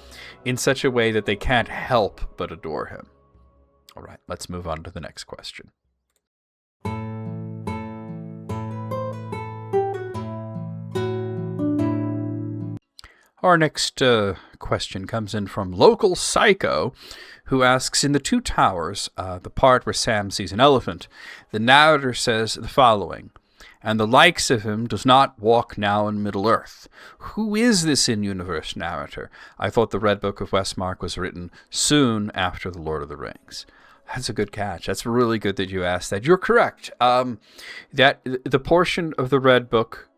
in such a way that they can't help but adore him. All right, let's move on to the next question. Our next question comes in from Local Psycho, who asks, in the Two Towers, the part where Sam sees an elephant, the narrator says the following: "And the likes of him does not walk now in Middle-earth. Who is this in-universe narrator? I thought the Red Book of Westmark was written soon after The Lord of the Rings." That's a good catch. That's really good that you asked that. You're correct. That the portion of the Red Book,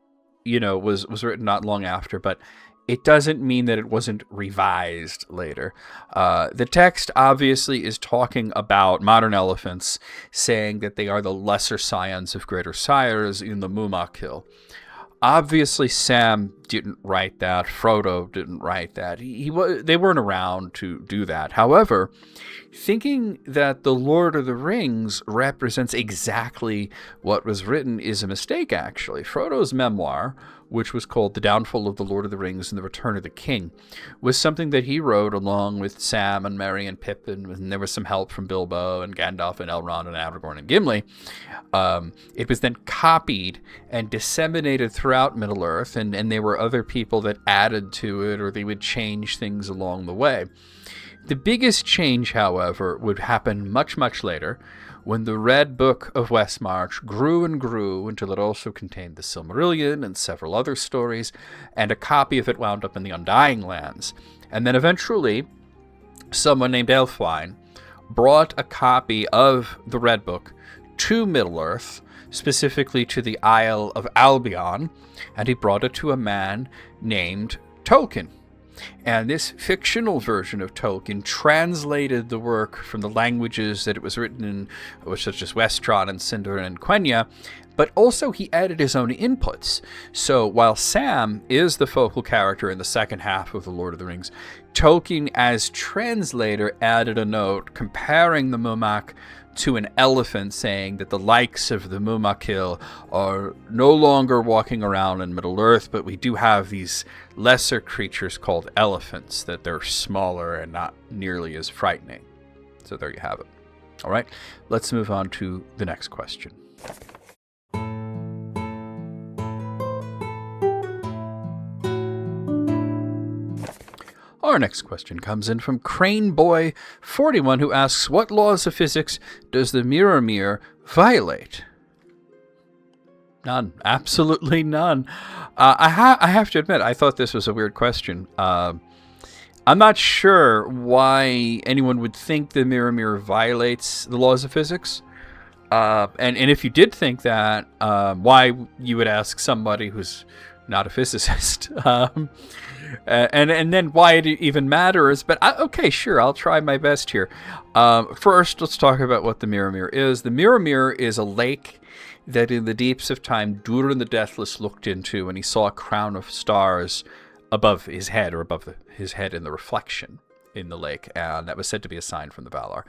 was written not long after, but it doesn't mean that it wasn't revised later. The text obviously is talking about modern elephants, saying that they are the lesser scions of greater sires in the Mumakil. Obviously, Sam didn't write that. Frodo didn't write that. They weren't around to do that. However, thinking that The Lord of the Rings represents exactly what was written is a mistake, actually. Frodo's memoir, which was called The Downfall of the Lord of the Rings and the Return of the King, was something that he wrote along with Sam and Merry and Pippin, and there was some help from Bilbo and Gandalf and Elrond and Aragorn and Gimli. It was then copied and disseminated throughout Middle-earth, and there were other people that added to it, or they would change things along the way. The biggest change, however, would happen much, much later, when the Red Book of Westmarch grew and grew until it also contained the Silmarillion and several other stories, and a copy of it wound up in the Undying Lands. And then eventually, someone named Elfwine brought a copy of the Red Book to Middle-earth, specifically to the Isle of Albion, and he brought it to a man named Tolkien. And this fictional version of Tolkien translated the work from the languages that it was written in, such as Westron and Sindarin and Quenya, but also he added his own inputs. So while Sam is the focal character in the second half of The Lord of the Rings, Tolkien, as translator, added a note comparing the Mumak to an elephant, saying that the likes of the Mumakil are no longer walking around in Middle-earth, but we do have these lesser creatures called elephants, that they're smaller and not nearly as frightening. So there you have it. All right, let's move on to the next question. Our next question comes in from CraneBoy41, who asks, what laws of physics does the Mirrormere violate? None. Absolutely none. I have to admit, I thought this was a weird question. I'm not sure why anyone would think the Mirrormere violates the laws of physics. And if you did think that, why you would ask somebody who's not a physicist. And then why it even matters. But okay, sure, I'll try my best here. First, let's talk about what the Mirrormere is. The Mirrormere is a lake that in the deeps of time, Durin the Deathless looked into, and he saw a crown of stars above his head, or above his head in the reflection in the lake, and that was said to be a sign from the Valar.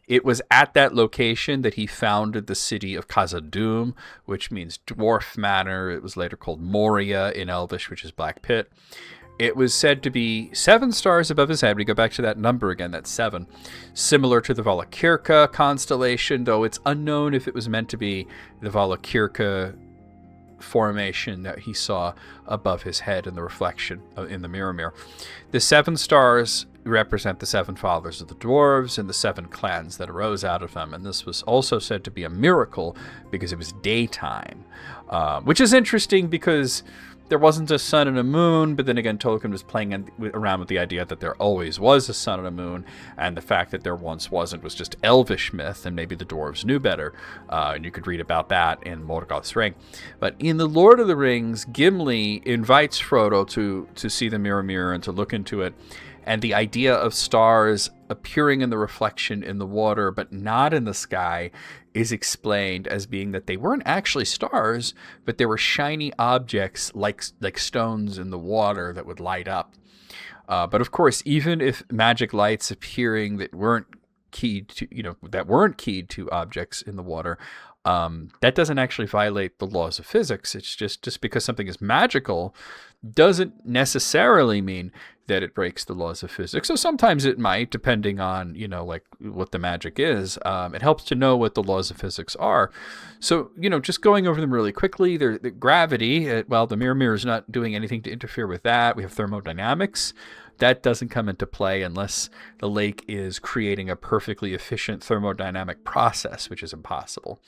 It was at that location that he founded the city of Khazad-dûm, which means dwarf manor. It was later called Moria in Elvish, which is Black Pit. It was said to be 7 stars above his head. We go back to that number again, that's 7. Similar to the Valakirka constellation, though it's unknown if it was meant to be the Valakirka formation that he saw above his head in the reflection in the Mirrormere. The 7 stars represent the 7 fathers of the dwarves and the 7 clans that arose out of them. And this was also said to be a miracle because it was daytime, which is interesting because there wasn't a sun and a moon, but then again, Tolkien was playing around with the idea that there always was a sun and a moon, and the fact that there once wasn't was just elvish myth, and maybe the dwarves knew better, and you could read about that in Morgoth's Ring. But in The Lord of the Rings, Gimli invites Frodo to see the Mirrormere and to look into it, and the idea of stars appearing in the reflection in the water but not in the sky is explained as being that they weren't actually stars, but they were shiny objects like stones in the water that would light up. But of course, even if magic lights appearing that weren't keyed to objects in the water, that doesn't actually violate the laws of physics. It's just because something is magical doesn't necessarily mean that it breaks the laws of physics. So sometimes it might, depending on, like what the magic is. It helps to know what the laws of physics are. So, just going over them really quickly, the gravity, the Mirrormere is not doing anything to interfere with that. We have thermodynamics. That doesn't come into play unless the lake is creating a perfectly efficient thermodynamic process, which is impossible.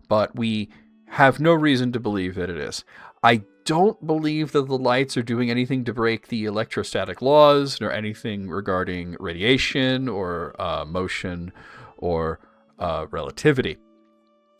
But we have no reason to believe that it is. I don't believe that the lights are doing anything to break the electrostatic laws, nor anything regarding radiation or motion or relativity.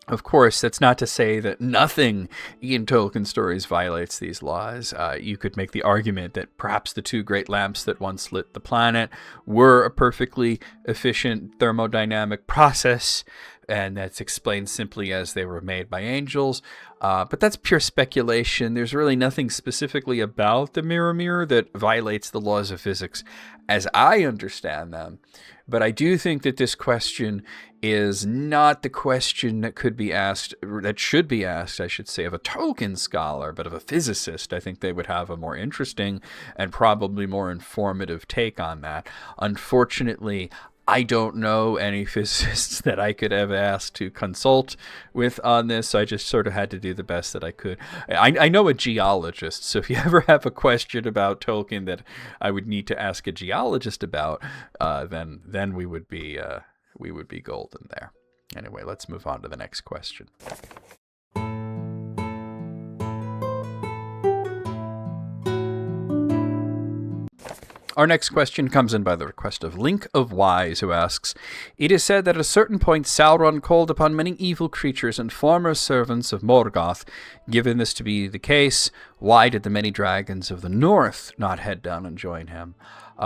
Of course, that's not to say that nothing in Tolkien stories violates these laws. You could make the argument that perhaps the 2 great lamps that once lit the planet were a perfectly efficient thermodynamic process, and that's explained simply as they were made by angels. But that's pure speculation. There's really nothing specifically about the Mirrormere that violates the laws of physics as I understand them. But I do think that this question is not the question that should be asked, I should say, of a Tolkien scholar, but of a physicist. I think they would have a more interesting and probably more informative take on that. Unfortunately, I don't know any physicists that I could have asked to consult with on this, so I just sort of had to do the best that I could. I know a geologist, so if you ever have a question about Tolkien that I would need to ask a geologist about, then we would be golden there. Anyway, let's move on to the next question. Our next question comes in by the request of Link of Wise, who asks, "It is said that at a certain point Sauron called upon many evil creatures and former servants of Morgoth. Given this to be the case, why did the many dragons of the north not head down and join him?"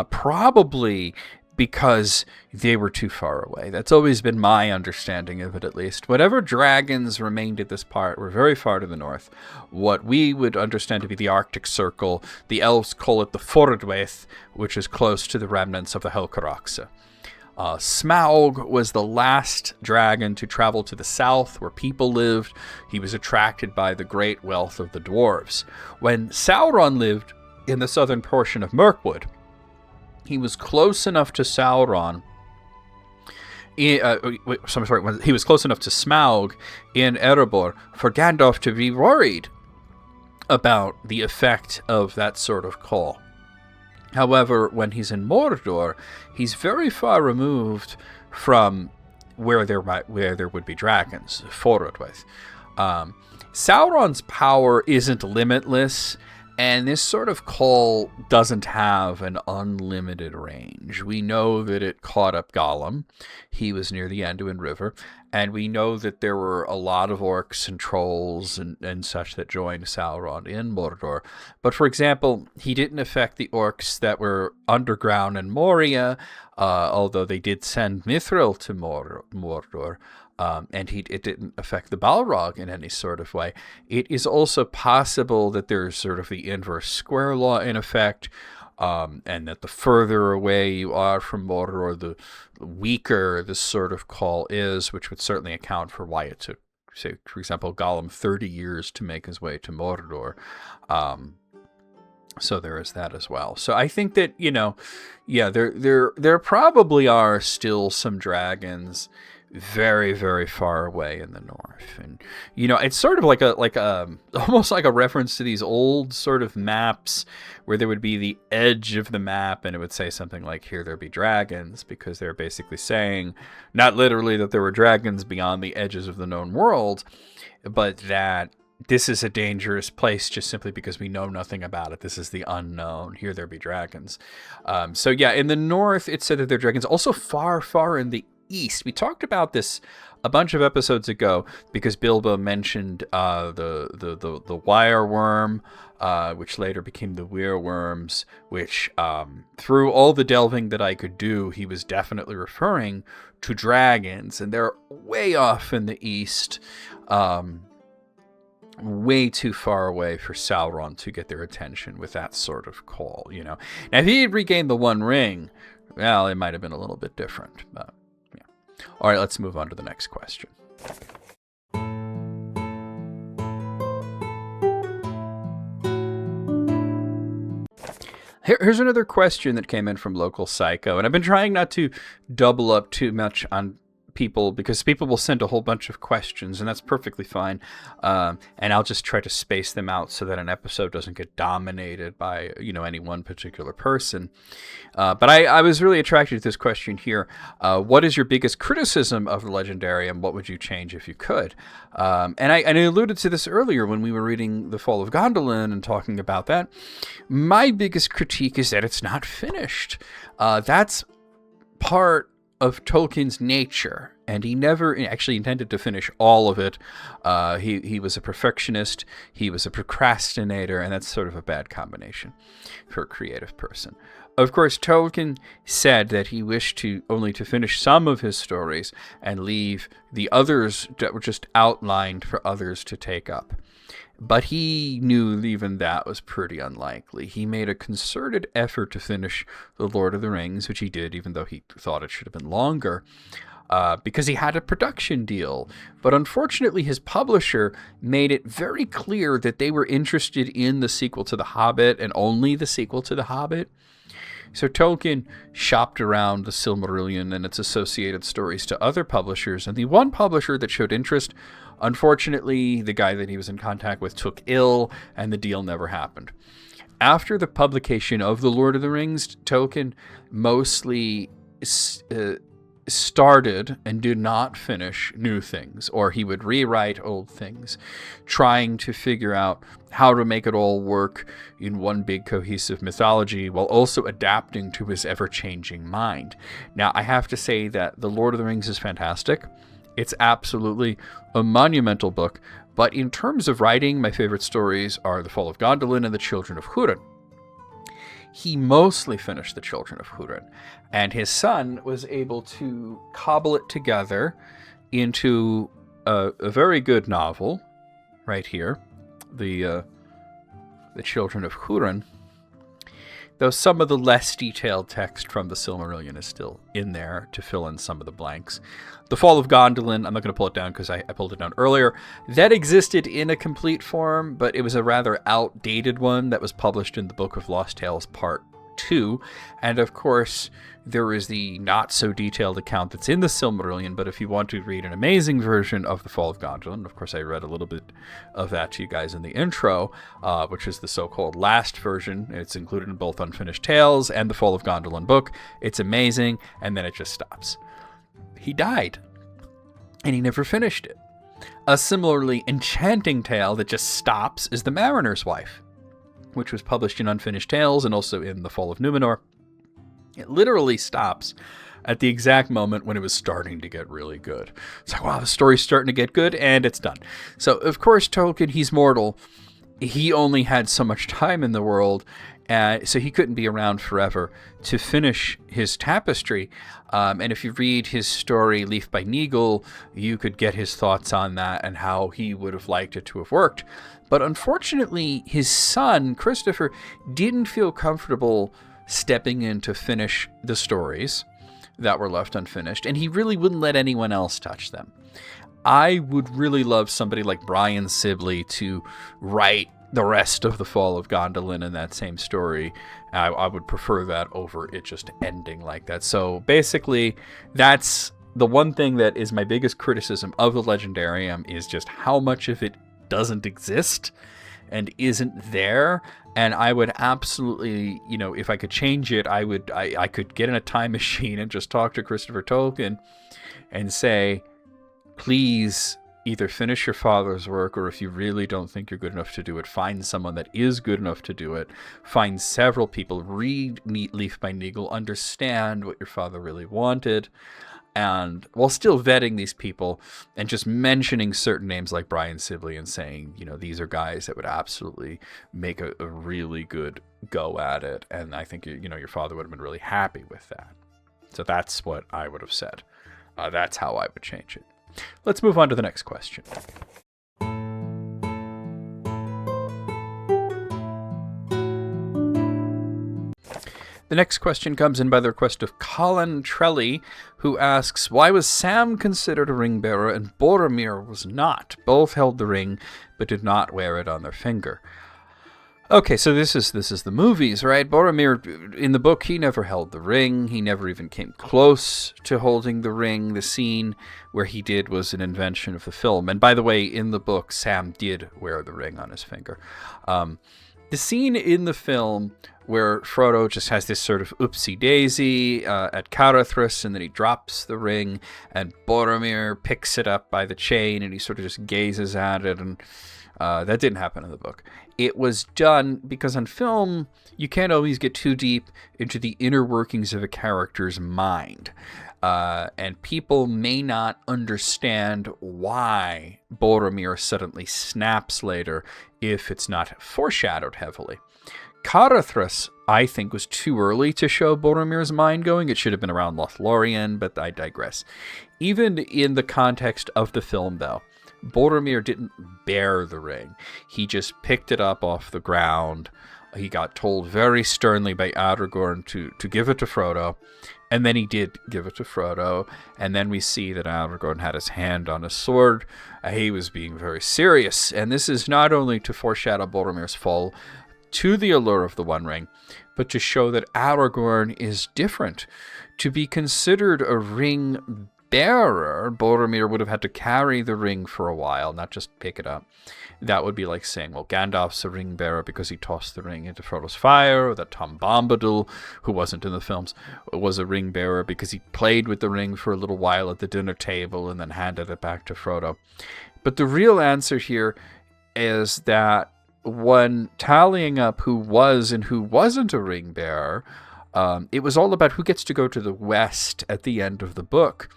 Probably because they were too far away. That's always been my understanding of it, at least. Whatever dragons remained at this part were very far to the north. What we would understand to be the Arctic Circle, the elves call it the Fordwaith, which is close to the remnants of the Helcaraxa. Smaug was the last dragon to travel to the south, where people lived. He was attracted by the great wealth of the dwarves. When Sauron lived in the southern portion of Mirkwood, he was close enough to Sauron. He was close enough to Smaug in Erebor for Gandalf to be worried about the effect of that sort of call. However, when he's in Mordor, he's very far removed from where there would be dragons, Forodwaith. Sauron's power isn't limitless, and this sort of call doesn't have an unlimited range. We know that it caught up Gollum. He was near the Anduin River. And we know that there were a lot of orcs and trolls and such that joined Sauron in Mordor. But for example, he didn't affect the orcs that were underground in Moria, although they did send Mithril to Mordor. And it didn't affect the Balrog in any sort of way. It is also possible that there's sort of the inverse square law in effect, and that the further away you are from Mordor, the weaker this sort of call is, which would certainly account for why it took, say, for example, Gollum 30 years to make his way to Mordor. So there is that as well. So I think that, there probably are still some dragons very, very far away in the north. And, it's sort of like almost like a reference to these old sort of maps where there would be the edge of the map and it would say something like, here there be dragons, because they're basically saying, not literally that there were dragons beyond the edges of the known world, but that this is a dangerous place just simply because we know nothing about it. This is the unknown. Here there be dragons. In the north, it said that there are dragons. Also far, far in the east. We talked about this a bunch of episodes ago because Bilbo mentioned the wireworm, which later became the weirworms, which through all the delving that I could do, he was definitely referring to dragons, and they're way off in the east, way too far away for Sauron to get their attention with that sort of call. Now, if he had regained the One Ring, well, it might have been a little bit different, but all right, let's move on to the next question. Here's another question that came in from Local Psycho, and I've been trying not to double up too much on people because people will send a whole bunch of questions, and that's perfectly fine. And I'll just try to space them out so that an episode doesn't get dominated by any one particular person. But I was really attracted to this question here. What is your biggest criticism of the Legendarium? What would you change if you could? And I alluded to this earlier when we were reading The Fall of Gondolin and talking about that. My biggest critique is that it's not finished. That's part of Tolkien's nature, and he never actually intended to finish all of it. He was a perfectionist, he was a procrastinator, and that's sort of a bad combination for a creative person. Of course, Tolkien said that he wished only to finish some of his stories and leave the others that were just outlined for others to take up. But he knew even that was pretty unlikely. He made a concerted effort to finish The Lord of the Rings, which he did, even though he thought it should have been longer, because he had a production deal. But unfortunately, his publisher made it very clear that they were interested in the sequel to The Hobbit and only the sequel to The Hobbit. So Tolkien shopped around the Silmarillion and its associated stories to other publishers, and the one publisher that showed interest, unfortunately, the guy that he was in contact with took ill, and the deal never happened. After the publication of The Lord of the Rings, Tolkien mostly started and did not finish new things, or he would rewrite old things, trying to figure out how to make it all work in one big cohesive mythology while also adapting to his ever-changing mind. Now, I have to say that The Lord of the Rings is fantastic. It's absolutely a monumental book, but in terms of writing, my favorite stories are The Fall of Gondolin and The Children of Húrin. He mostly finished The Children of Húrin, and his son was able to cobble it together into a very good novel, right here, The Children of Húrin, though some of the less detailed text from the Silmarillion is still in there to fill in some of the blanks. The Fall of Gondolin, I'm not going to pull it down because I pulled it down earlier. That existed in a complete form, but it was a rather outdated one that was published in the Book of Lost Tales Part 2. And of course, there is the not-so-detailed account that's in the Silmarillion, but if you want to read an amazing version of The Fall of Gondolin, of course I read a little bit of that to you guys in the intro, which is the so-called last version. It's included in both Unfinished Tales and the Fall of Gondolin book. It's amazing, and then it just stops. He died, and he never finished it. A similarly enchanting tale that just stops is The Mariner's Wife, which was published in Unfinished Tales and also in The Fall of Numenor. It literally stops at the exact moment when it was starting to get really good. It's like, wow, the story's starting to get good, and it's done. So, of course, Tolkien, he's mortal. He only had so much time in the world, so he couldn't be around forever to finish his tapestry. And if you read his story, Leaf by Neagle, you could get his thoughts on that and how he would have liked it to have worked. But unfortunately, his son, Christopher, didn't feel comfortable stepping in to finish the stories that were left unfinished, and he really wouldn't let anyone else touch them. I would really love somebody like Brian Sibley to write the rest of The Fall of Gondolin in that same story. I would prefer that over it just ending like that. So basically, that's the one thing that is my biggest criticism of the Legendarium, is just how much of it doesn't exist and isn't there. And I would absolutely, if I could change it, I could get in a time machine and just talk to Christopher Tolkien and say, please either finish your father's work, or if you really don't think you're good enough to do it, find someone that is good enough to do it. Find several people, read Leaf by Neagle, understand what your father really wanted, and while still vetting these people and just mentioning certain names like Brian Sibley and saying, these are guys that would absolutely make a really good go at it. And I think, your father would have been really happy with that. So that's what I would have said. That's how I would change it. Let's move on to the next question. The next question comes in by the request of Colin Trelly, who asks, why was Sam considered a ring bearer and Boromir was not? Both held the ring, but did not wear it on their finger. Okay, so this is the movies, right? Boromir, in the book, he never held the ring. He never even came close to holding the ring. The scene where he did was an invention of the film. And by the way, in the book, Sam did wear the ring on his finger. The scene in the film where Frodo just has this sort of oopsie-daisy at Carathris, and then he drops the ring, and Boromir picks it up by the chain, and he sort of just gazes at it, and that didn't happen in the book. It was done because on film, you can't always get too deep into the inner workings of a character's mind. And people may not understand why Boromir suddenly snaps later if it's not foreshadowed heavily. Carathris, I think, was too early to show Boromir's mind going. It should have been around Lothlorien, but I digress. Even in the context of the film, though, Boromir didn't bear the ring. He just picked it up off the ground. He got told very sternly by Aragorn to give it to Frodo, and then he did give it to Frodo, and then we see that Aragorn had his hand on his sword. He was being very serious, and this is not only to foreshadow Boromir's fall to the allure of the One Ring, but to show that Aragorn is different. To be considered a ring bearer, Boromir would have had to carry the ring for a while, not just pick it up. That would be like saying, well, Gandalf's a ring bearer because he tossed the ring into Frodo's fire, or that Tom Bombadil, who wasn't in the films, was a ring bearer because he played with the ring for a little while at the dinner table and then handed it back to Frodo. But the real answer here is that when tallying up who was and who wasn't a ring bearer, it was all about who gets to go to the west at the end of the book.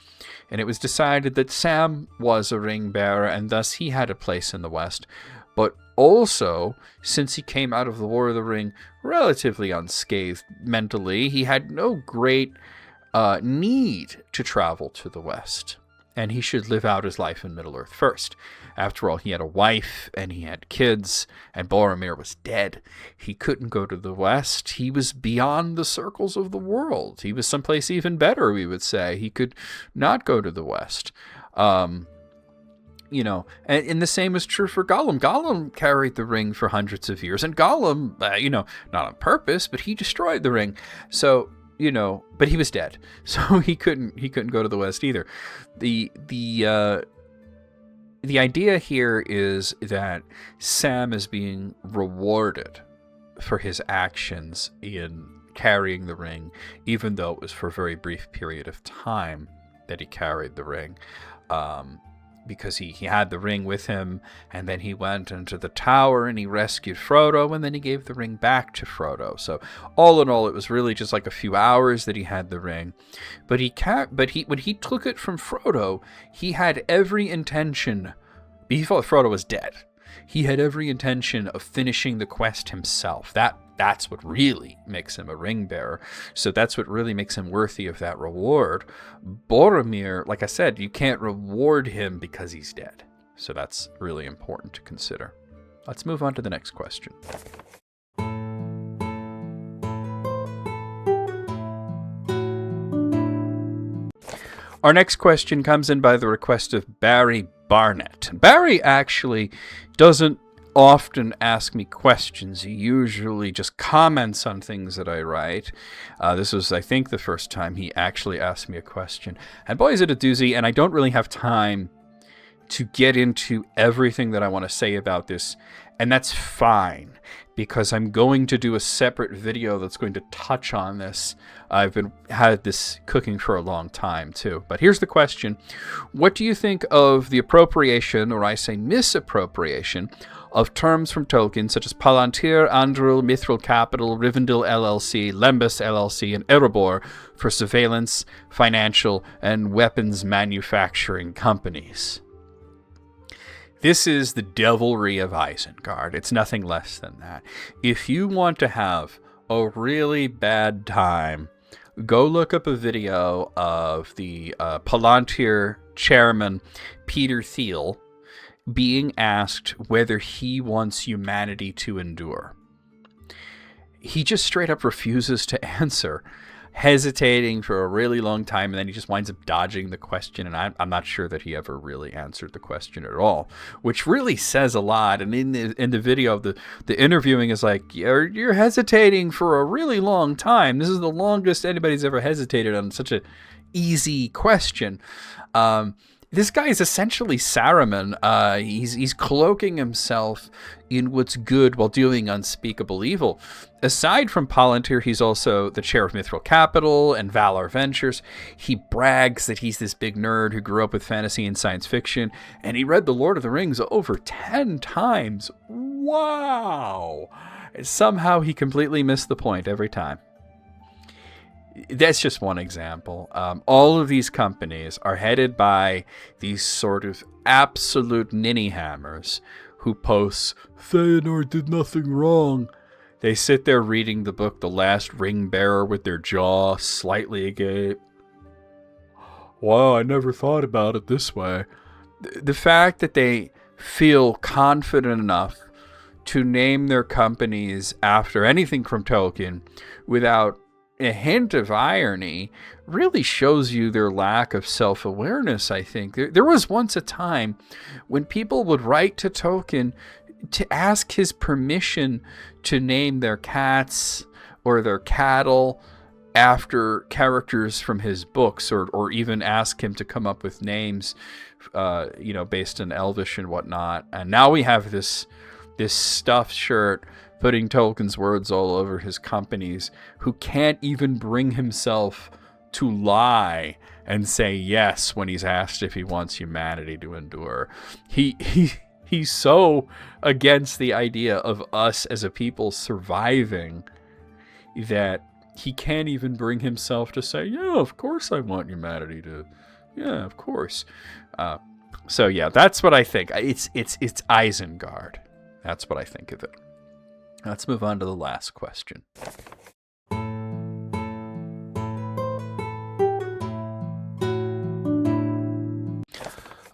And it was decided that Sam was a ring bearer, and thus he had a place in the west. But also, since he came out of the War of the Ring relatively unscathed mentally, he had no great need to travel to the west. And he should live out his life in Middle-earth first. After all, he had a wife, and he had kids, and Boromir was dead. He couldn't go to the west. He was beyond the circles of the world. He was someplace even better, we would say. He could not go to the west. And the same is true for Gollum. Gollum carried the ring for hundreds of years, and Gollum, not on purpose, but he destroyed the ring. So, but he was dead, so he couldn't go to the west either. The idea here is that Sam is being rewarded for his actions in carrying the ring, even though it was for a very brief period of time that he carried the ring. Because he had the ring with him, and then he went into the tower and he rescued Frodo, and then he gave the ring back to Frodo. So all in all, it was really just like a few hours that he had the ring. But when he took it from Frodo, he had every intention. He thought Frodo was dead. He had every intention of finishing the quest himself. That's what really makes him a ring bearer. So that's what really makes him worthy of that reward. Boromir, like I said, you can't reward him because he's dead. So that's really important to consider. Let's move on to the next question. Our next question comes in by the request of Barry Barnett. Barry actually doesn't often ask me questions. He usually just comments on things that I write. This was, I think, the first time he actually asked me a question. And boy, is it a doozy, and I don't really have time to get into everything that I want to say about this. And that's fine, because I'm going to do a separate video that's going to touch on this. I've had this cooking for a long time, too. But here's the question. What do you think of the appropriation, or I say misappropriation, of terms from Tolkien, such as Palantir, Anduril, Mithril Capital, Rivendell LLC, Lembas LLC, and Erebor for surveillance, financial, and weapons manufacturing companies? This is the devilry of Isengard. It's nothing less than that. If you want to have a really bad time, go look up a video of the Palantir chairman, Peter Thiel, being asked whether he wants humanity to endure. He just straight up refuses to answer, hesitating for a really long time, and then he just winds up dodging the question, and I'm not sure that he ever really answered the question at all, which really says a lot. And in the video, the interviewing is like, you're hesitating for a really long time. This is the longest anybody's ever hesitated on such a easy question. This guy is essentially Saruman. He's cloaking himself in what's good while doing unspeakable evil. Aside from Palantir, he's also the chair of Mithril Capital and Valar Ventures. He brags that he's this big nerd who grew up with fantasy and science fiction, and he read The Lord of the Rings over 10 times. Wow! Somehow he completely missed the point every time. That's just one example. All of these companies are headed by these sort of absolute ninny hammers who post, Feanor did nothing wrong. They sit there reading the book The Last Ring Bearer with their jaw slightly agape. Wow, I never thought about it this way. The fact that they feel confident enough to name their companies after anything from Tolkien without a hint of irony really shows you their lack of self-awareness, I think. There was once a time when people would write to Tolkien to ask his permission to name their cats or their cattle after characters from his books, or even ask him to come up with names, based in Elvish and whatnot. And now we have this stuffed shirt putting Tolkien's words all over his companies, who can't even bring himself to lie and say yes when he's asked if he wants humanity to endure. He's so against the idea of us as a people surviving that he can't even bring himself to say, yeah, of course I want humanity to, yeah, of course. So yeah, that's what I think. It's Isengard. That's what I think of it. Let's move on to the last question.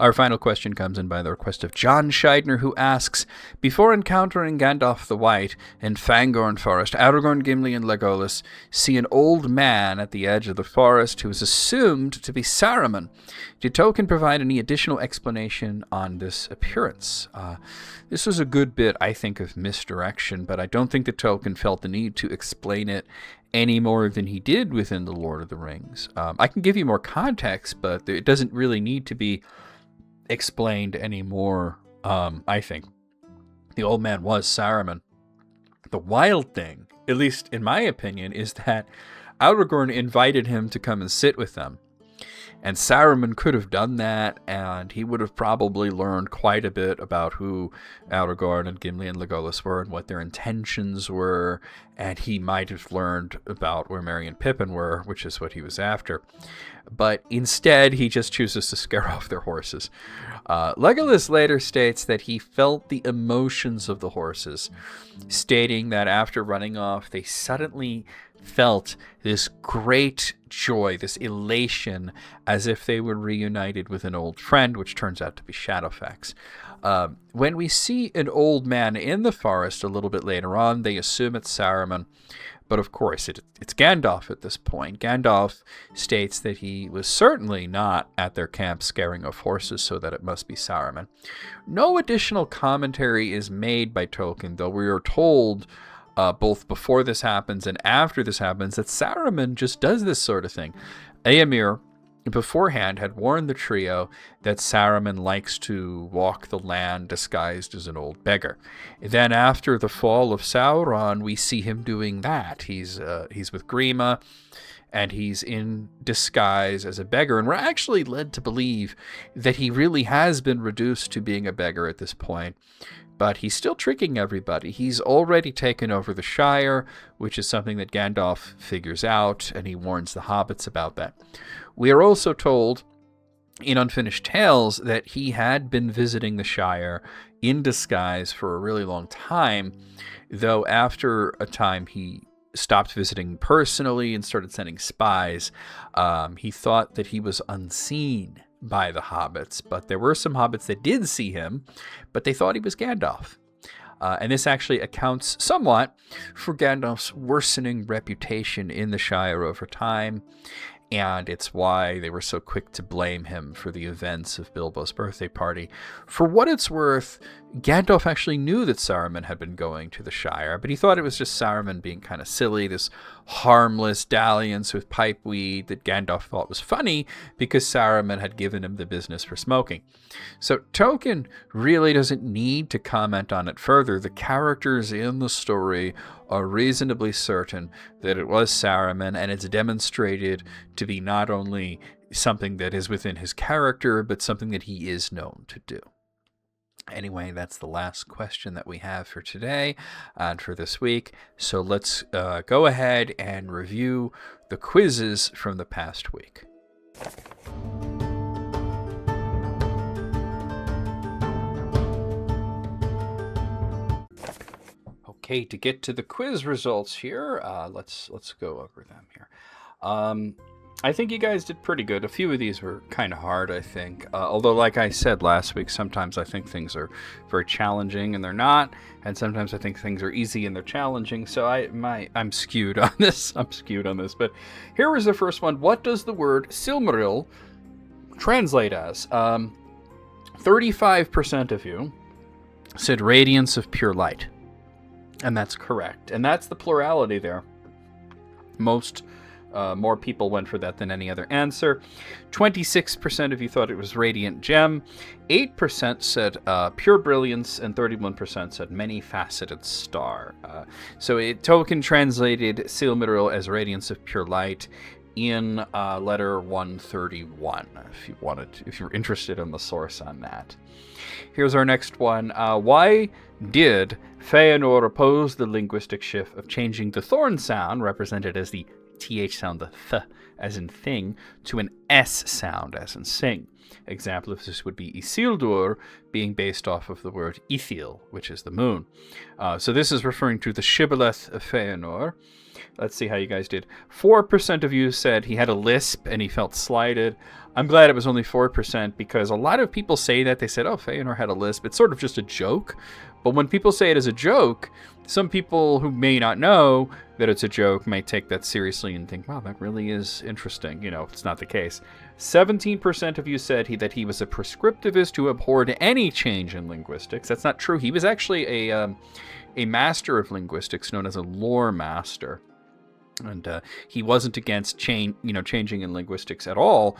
Our final question comes in by the request of John Scheidner, who asks, before encountering Gandalf the White in Fangorn Forest, Aragorn, Gimli, and Legolas see an old man at the edge of the forest who is assumed to be Saruman. Did Tolkien provide any additional explanation on this appearance? This was a good bit, I think, of misdirection, but I don't think that Tolkien felt the need to explain it any more than he did within The Lord of the Rings. I can give you more context, but it doesn't really need to be explained anymore. I think the old man was Saruman. The wild thing, at least in my opinion, is that Aragorn invited him to come and sit with them. And Saruman could have done that, and he would have probably learned quite a bit about who Aragorn and Gimli and Legolas were and what their intentions were, and he might have learned about where Merry and Pippin were, which is what he was after. But instead, he just chooses to scare off their horses. Legolas later states that he felt the emotions of the horses, stating that after running off, they suddenly felt this great joy, this elation, as if they were reunited with an old friend, which turns out to be Shadowfax. When we see an old man in the forest a little bit later on, they assume it's Saruman, but of course it's Gandalf at this point. Gandalf states that he was certainly not at their camp scaring off horses, so that it must be Saruman. No additional commentary is made by Tolkien, though we are told both before this happens and after this happens that Saruman just does this sort of thing. Éomer beforehand had warned the trio that Saruman likes to walk the land disguised as an old beggar. Then after the fall of Sauron, we see him doing that. He's with Grima, and he's in disguise as a beggar, and we're actually led to believe that he really has been reduced to being a beggar at this point. But he's still tricking everybody. He's already taken over the Shire, which is something that Gandalf figures out, and he warns the hobbits about that. We are also told in Unfinished Tales that he had been visiting the Shire in disguise for a really long time, though after a time he stopped visiting personally and started sending spies. He thought that he was unseen by the hobbits, but there were some hobbits that did see him, but they thought he was Gandalf. And this actually accounts somewhat for Gandalf's worsening reputation in the Shire over time, and it's why they were so quick to blame him for the events of Bilbo's birthday party. For what it's worth, Gandalf actually knew that Saruman had been going to the Shire, but he thought it was just Saruman being kind of silly, this harmless dalliance with pipeweed that Gandalf thought was funny because Saruman had given him the business for smoking. So Tolkien really doesn't need to comment on it further. The characters in the story are reasonably certain that it was Saruman, and it's demonstrated to be not only something that is within his character, but something that he is known to do. Anyway, that's the last question that we have for today and for this week. So let's go ahead and review the quizzes from the past week. Okay, to get to the quiz results here, let's go over them here. I think you guys did pretty good. A few of these were kind of hard, I think. Although, like I said last week, sometimes I think things are very challenging and they're not, and sometimes I think things are easy and they're challenging. So I'm skewed on this. But here was the first one. What does the word Silmaril translate as? 35% of you said radiance of pure light. And that's correct. And that's the plurality there. More people went for that than any other answer. 26% of you thought it was radiant gem. 8% said pure brilliance, and 31% said many-faceted star. So Tolkien translated Silmaril as radiance of pure light in letter 131, if you're interested in the source on that. Here's our next one. Why did Feanor oppose the linguistic shift of changing the thorn sound, represented as the TH sound, the th as in thing, to an S sound as in sing? Example of this would be Isildur being based off of the word Ithil, which is the moon. So this is referring to the shibboleth of Feanor. Let's see how you guys did. 4% of you said he had a lisp and he felt slighted. I'm glad it was only 4% because a lot of people say that. They said, oh, Feanor had a lisp. It's sort of just a joke. But when people say it as a joke, some people who may not know that it's a joke may take that seriously and think, wow, that really is interesting. You know, it's not the case. 17% of you said that he was a prescriptivist who abhorred any change in linguistics. That's not true. He was actually a master of linguistics known as a lore master. And he wasn't against changing in linguistics at all.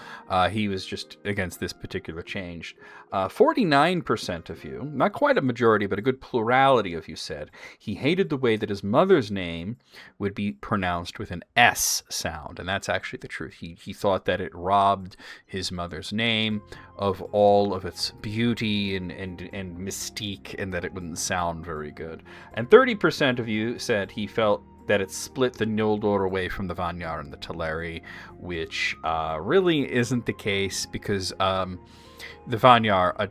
He was just against this particular change. 49% of you, not quite a majority, but a good plurality of you said he hated the way that his mother's name would be pronounced with an S sound. And that's actually the truth. He thought that it robbed his mother's name of all of its beauty and mystique, and that it wouldn't sound very good. And 30% of you said he felt that it split the Noldor away from the Vanyar and the Teleri, which really isn't the case because the Vanyar,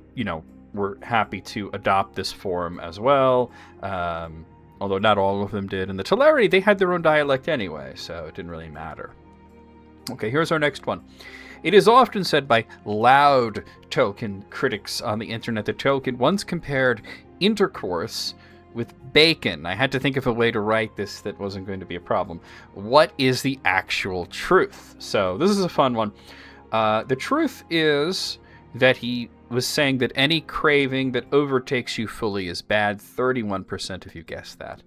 were happy to adopt this form as well, although not all of them did. And the Teleri, they had their own dialect anyway, so it didn't really matter. Okay, here's our next one. It is often said by loud Tolkien critics on the internet that Tolkien once compared intercourse with bacon. I had to think of a way to write this that wasn't going to be a problem. What is the actual truth? So this is a fun one. The truth is that he was saying that any craving that overtakes you fully is bad. 31% of you guessed that.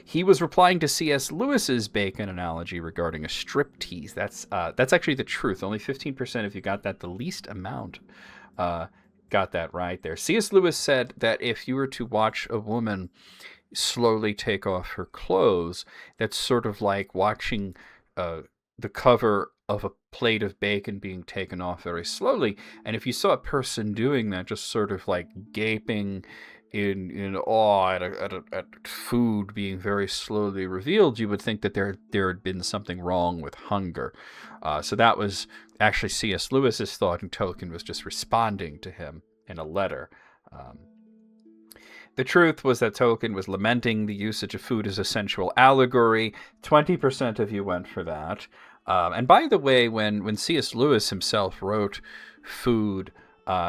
He was replying to C.S. Lewis's bacon analogy regarding a striptease. That's actually the truth. Only 15% of you got that. The least amount got that right there. C.S. Lewis said that if you were to watch a woman slowly take off her clothes, that's sort of like watching the cover of a plate of bacon being taken off very slowly. And if you saw a person doing that, just sort of like gaping in awe at food being very slowly revealed, you would think that there had been something wrong with hunger. So that was actually C.S. Lewis's thought, and Tolkien was just responding to him in a letter. The truth was that Tolkien was lamenting the usage of food as a sensual allegory. 20% of you went for that. And by the way, when C.S. Lewis himself wrote food,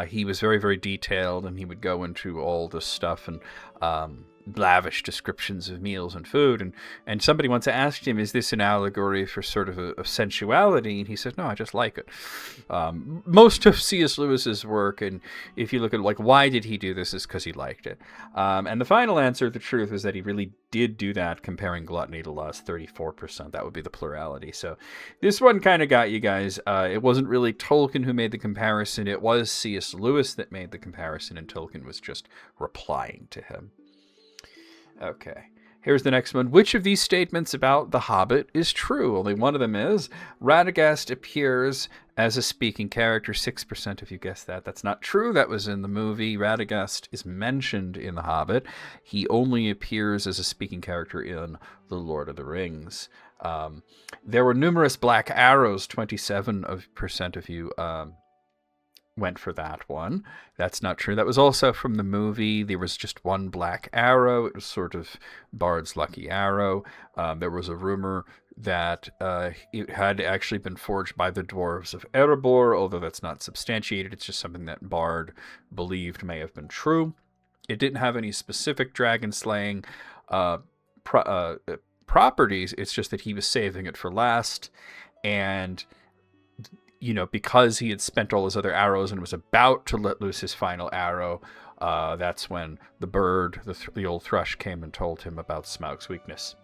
he was very, very detailed, and he would go into all this stuff and lavish descriptions of meals and food. And somebody once asked him, is this an allegory for sort of a sensuality? And he said, no, I just like it. Most of C.S. Lewis's work, and if you look at why did he do this, is because he liked it. And the final answer, the truth, is that he really did do that, comparing gluttony to lust. 34%. That would be the plurality. So this one kind of got you guys. It wasn't really Tolkien who made the comparison. It was C.S. Lewis that made the comparison, and Tolkien was just replying to him. Okay, here's the next one. Which of these statements about the Hobbit is true? Only one of them is. Radagast appears as a speaking character. 6% of you guessed that. That's not true. That was in the movie. Radagast is mentioned in The Hobbit. He only appears as a speaking character in The Lord of the Rings. There were numerous black arrows. 27% of you went for that one. That's not true. That was also from the movie. There was just one black arrow. It was sort of Bard's lucky arrow. There was a rumor that it had actually been forged by the dwarves of Erebor, although that's not substantiated. It's just something that Bard believed may have been true. It didn't have any specific dragon slaying properties. It's just that he was saving it for last, and because he had spent all his other arrows and was about to let loose his final arrow, that's when the bird, the old thrush, came and told him about Smaug's weakness.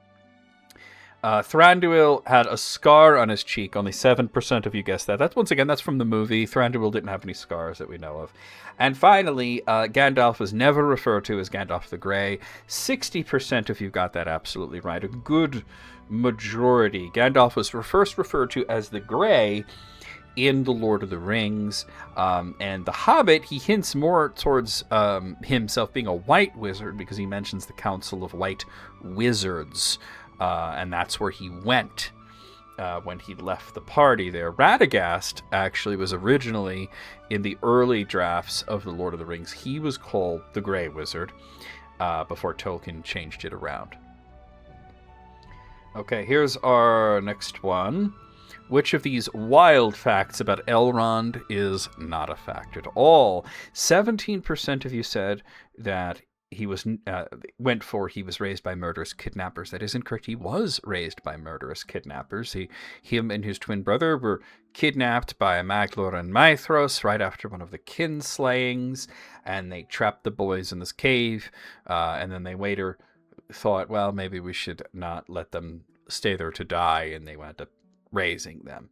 Thranduil had a scar on his cheek. Only 7% of you guessed that. That's from the movie. Thranduil didn't have any scars that we know of. And finally, Gandalf was never referred to as Gandalf the Grey. 60% of you got that absolutely right. A good majority. Gandalf was first referred to as the Grey in The Lord of the Rings. And The Hobbit, he hints more towards himself being a white wizard because he mentions the Council of White Wizards. And that's where he went when he left the party there. Radagast actually was originally in the early drafts of The Lord of the Rings. He was called the Grey Wizard before Tolkien changed it around. Okay, here's our next one. Which of these wild facts about Elrond is not a fact at all? 17% of you said that he was raised by murderous kidnappers. That is incorrect. He was raised by murderous kidnappers. Him and his twin brother were kidnapped by Maglor and Maithros right after one of the kinslayings, and they trapped the boys in this cave, and then they later thought, well, maybe we should not let them stay there to die, and they wound up raising them.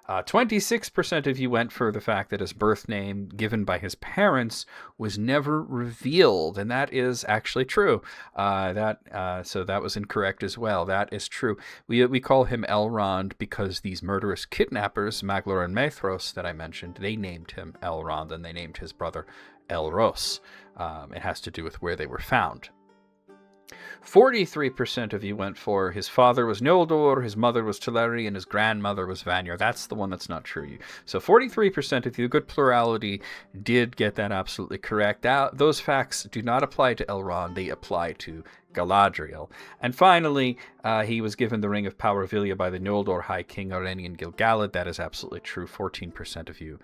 26% of you went for the fact that his birth name given by his parents was never revealed, and that is actually true. So that was incorrect as well. That is true. We call him Elrond because these murderous kidnappers, Maglor and Maithros, that I mentioned, they named him Elrond, and they named his brother Elros. It has to do with where they were found. 43% of you went for his father was Noldor, his mother was Teleri, and his grandmother was Vanyar. That's the one that's not true. So 43% of you, good plurality, did get that absolutely correct. Those facts do not apply to Elrond. They apply to Galadriel. And finally, he was given the Ring of Powervilia by the Noldor High King Arenian Gil-galad. That is absolutely true. 14% of you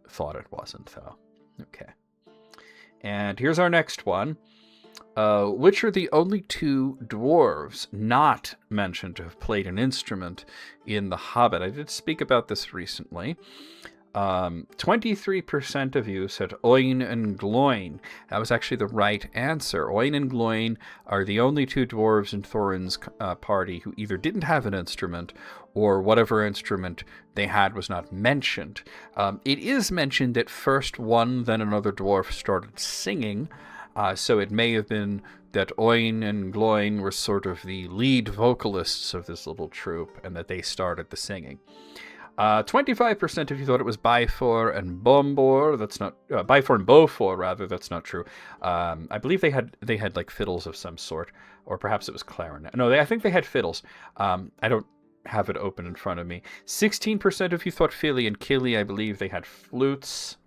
thought it wasn't, though. Okay. And here's our next one. Which are the only two dwarves not mentioned to have played an instrument in The Hobbit? I did speak about this recently. 23% of you said Oin and Gloin. That was actually the right answer. Oin and Gloin are the only two dwarves in Thorin's party who either didn't have an instrument or whatever instrument they had was not mentioned. It is mentioned that first one, then another dwarf started singing. So it may have been that Oin and Gloin were sort of the lead vocalists of this little troupe, and that they started the singing. 25% of you thought it was Bifur and Bombor. That's not Bifur and Beaufort, rather. That's not true. I believe they had like fiddles of some sort, or perhaps it was clarinet. No, I think they had fiddles. I don't have it open in front of me. 16% of you thought Fili and Kili. I believe they had flutes.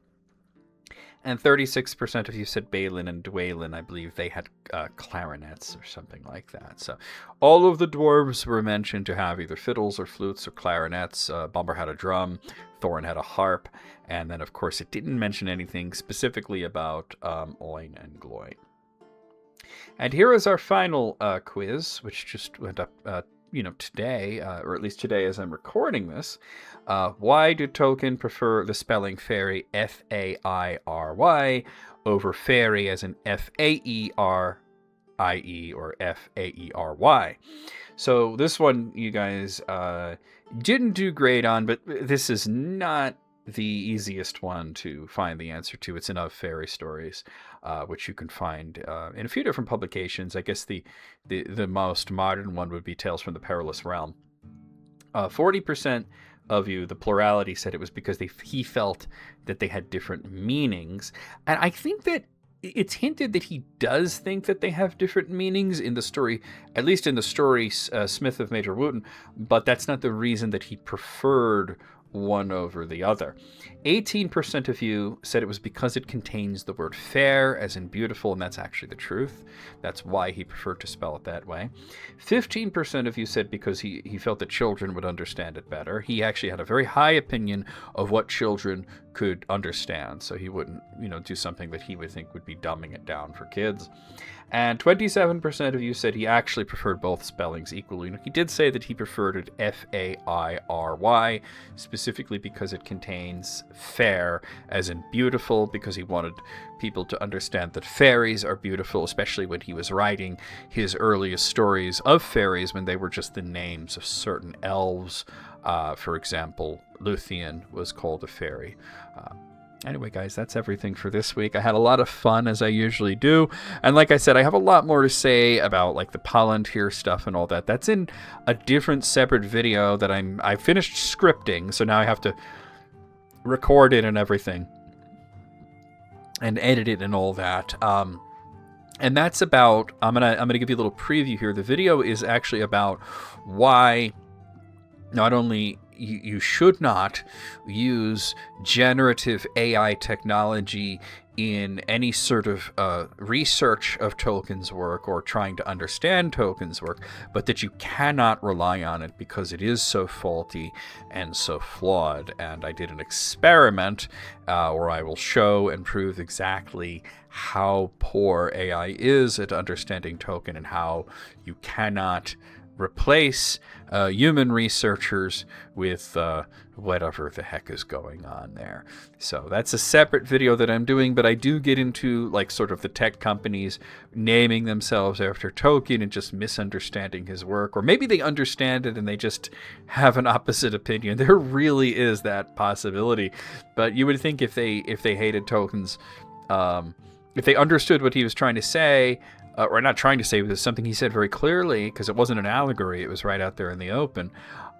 And 36% of you said Balin and Dwalin. I believe they had clarinets or something like that. So all of the dwarves were mentioned to have either fiddles or flutes or clarinets. Bombur had a drum. Thorin had a harp. And then, of course, it didn't mention anything specifically about Oin and Gloin. And here is our final quiz, which just went up today, or at least today as I'm recording this. Why did Tolkien prefer the spelling fairy F-A-I-R-Y over fairy as in F-A-E-R-I-E or F-A-E-R-Y? So this one you guys didn't do great on, but this is not the easiest one to find the answer to. It's in Of Fairy Stories, which you can find in a few different publications. I guess the most modern one would be Tales from the Perilous Realm. 40% of you, the plurality, said it was because he felt that they had different meanings. And I think that it's hinted that he does think that they have different meanings in the story, at least in the story Smith of Major Wootton, but that's not the reason that he preferred one over the other. 18% of you said it was because it contains the word fair, as in beautiful, and that's actually the truth. That's why he preferred to spell it that way. 15% of you said because he felt that children would understand it better. He actually had a very high opinion of what children could understand, so he wouldn't, do something that he would think would be dumbing it down for kids. And 27% of you said he actually preferred both spellings equally. He did say that he preferred it Fairy, specifically because it contains fair, as in beautiful, because he wanted people to understand that fairies are beautiful, especially when he was writing his earliest stories of fairies when they were just the names of certain elves. For example, Luthien was called a fairy. Anyway, guys, that's everything for this week. I had a lot of fun, as I usually do. And like I said, I have a lot more to say about like the Palantir stuff and all that. That's in a different separate video that I finished scripting, so now I have to record it and everything. And edit it and all that. And that's about, I'm gonna give you a little preview here. The video is actually about why not only you should not use generative AI technology in any sort of research of Tolkien's work or trying to understand Tolkien's work, but that you cannot rely on it because it is so faulty and so flawed. And I did an experiment where I will show and prove exactly how poor AI is at understanding Tolkien and how you cannot replace human researchers with whatever the heck is going on there. So that's a separate video that I'm doing, but I do get into like sort of the tech companies naming themselves after Tolkien and just misunderstanding his work, or maybe they understand it and they just have an opposite opinion. There really is that possibility. But you would think if they hated Tolkien's, if they understood what he was trying to say, or not trying to say, but it's something he said very clearly, because it wasn't an allegory, it was right out there in the open,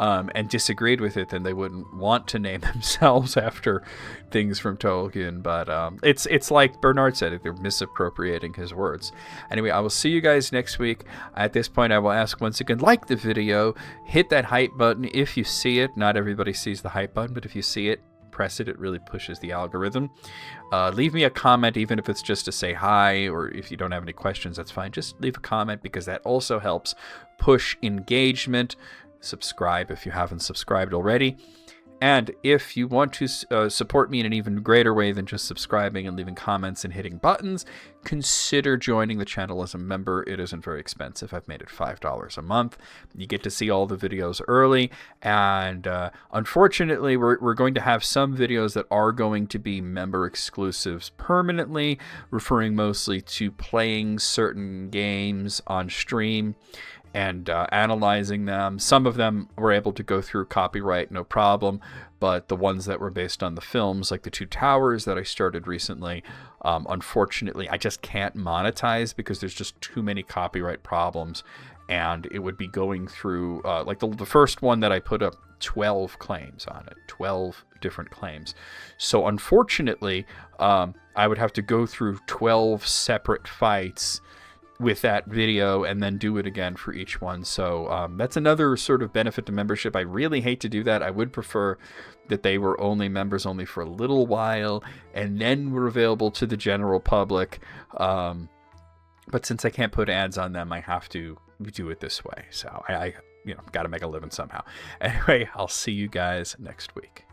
and disagreed with it, then they wouldn't want to name themselves after things from Tolkien. But it's like Bernard said, they're misappropriating his words. Anyway, I will see you guys next week. At this point, I will ask once again, like the video, hit that hype button if you see it. Not everybody sees the hype button, but if you see it, press it. It really pushes the algorithm. Leave me a comment, even if it's just to say hi, or if you don't have any questions, that's fine. Just leave a comment, because that also helps push engagement. Subscribe if you haven't subscribed already. And if you want to support me in an even greater way than just subscribing and leaving comments and hitting buttons, consider joining the channel as a member. It isn't very expensive. I've made it $5 a month. You get to see all the videos early. And unfortunately, we're going to have some videos that are going to be member exclusives permanently, referring mostly to playing certain games on stream and analyzing them. Some of them were able to go through copyright, no problem, but the ones that were based on the films, like the Two Towers that I started recently, unfortunately, I just can't monetize because there's just too many copyright problems, and it would be going through, like the first one that I put up, 12 claims on it, 12 different claims. So unfortunately, I would have to go through 12 separate fights with that video and then do it again for each one. So that's another sort of benefit to membership. I really hate to do that. I would prefer that they were only members only for a little while and then were available to the general public. But since I can't put ads on them, I have to do it this way. So I got to make a living somehow. Anyway, I'll see you guys next week.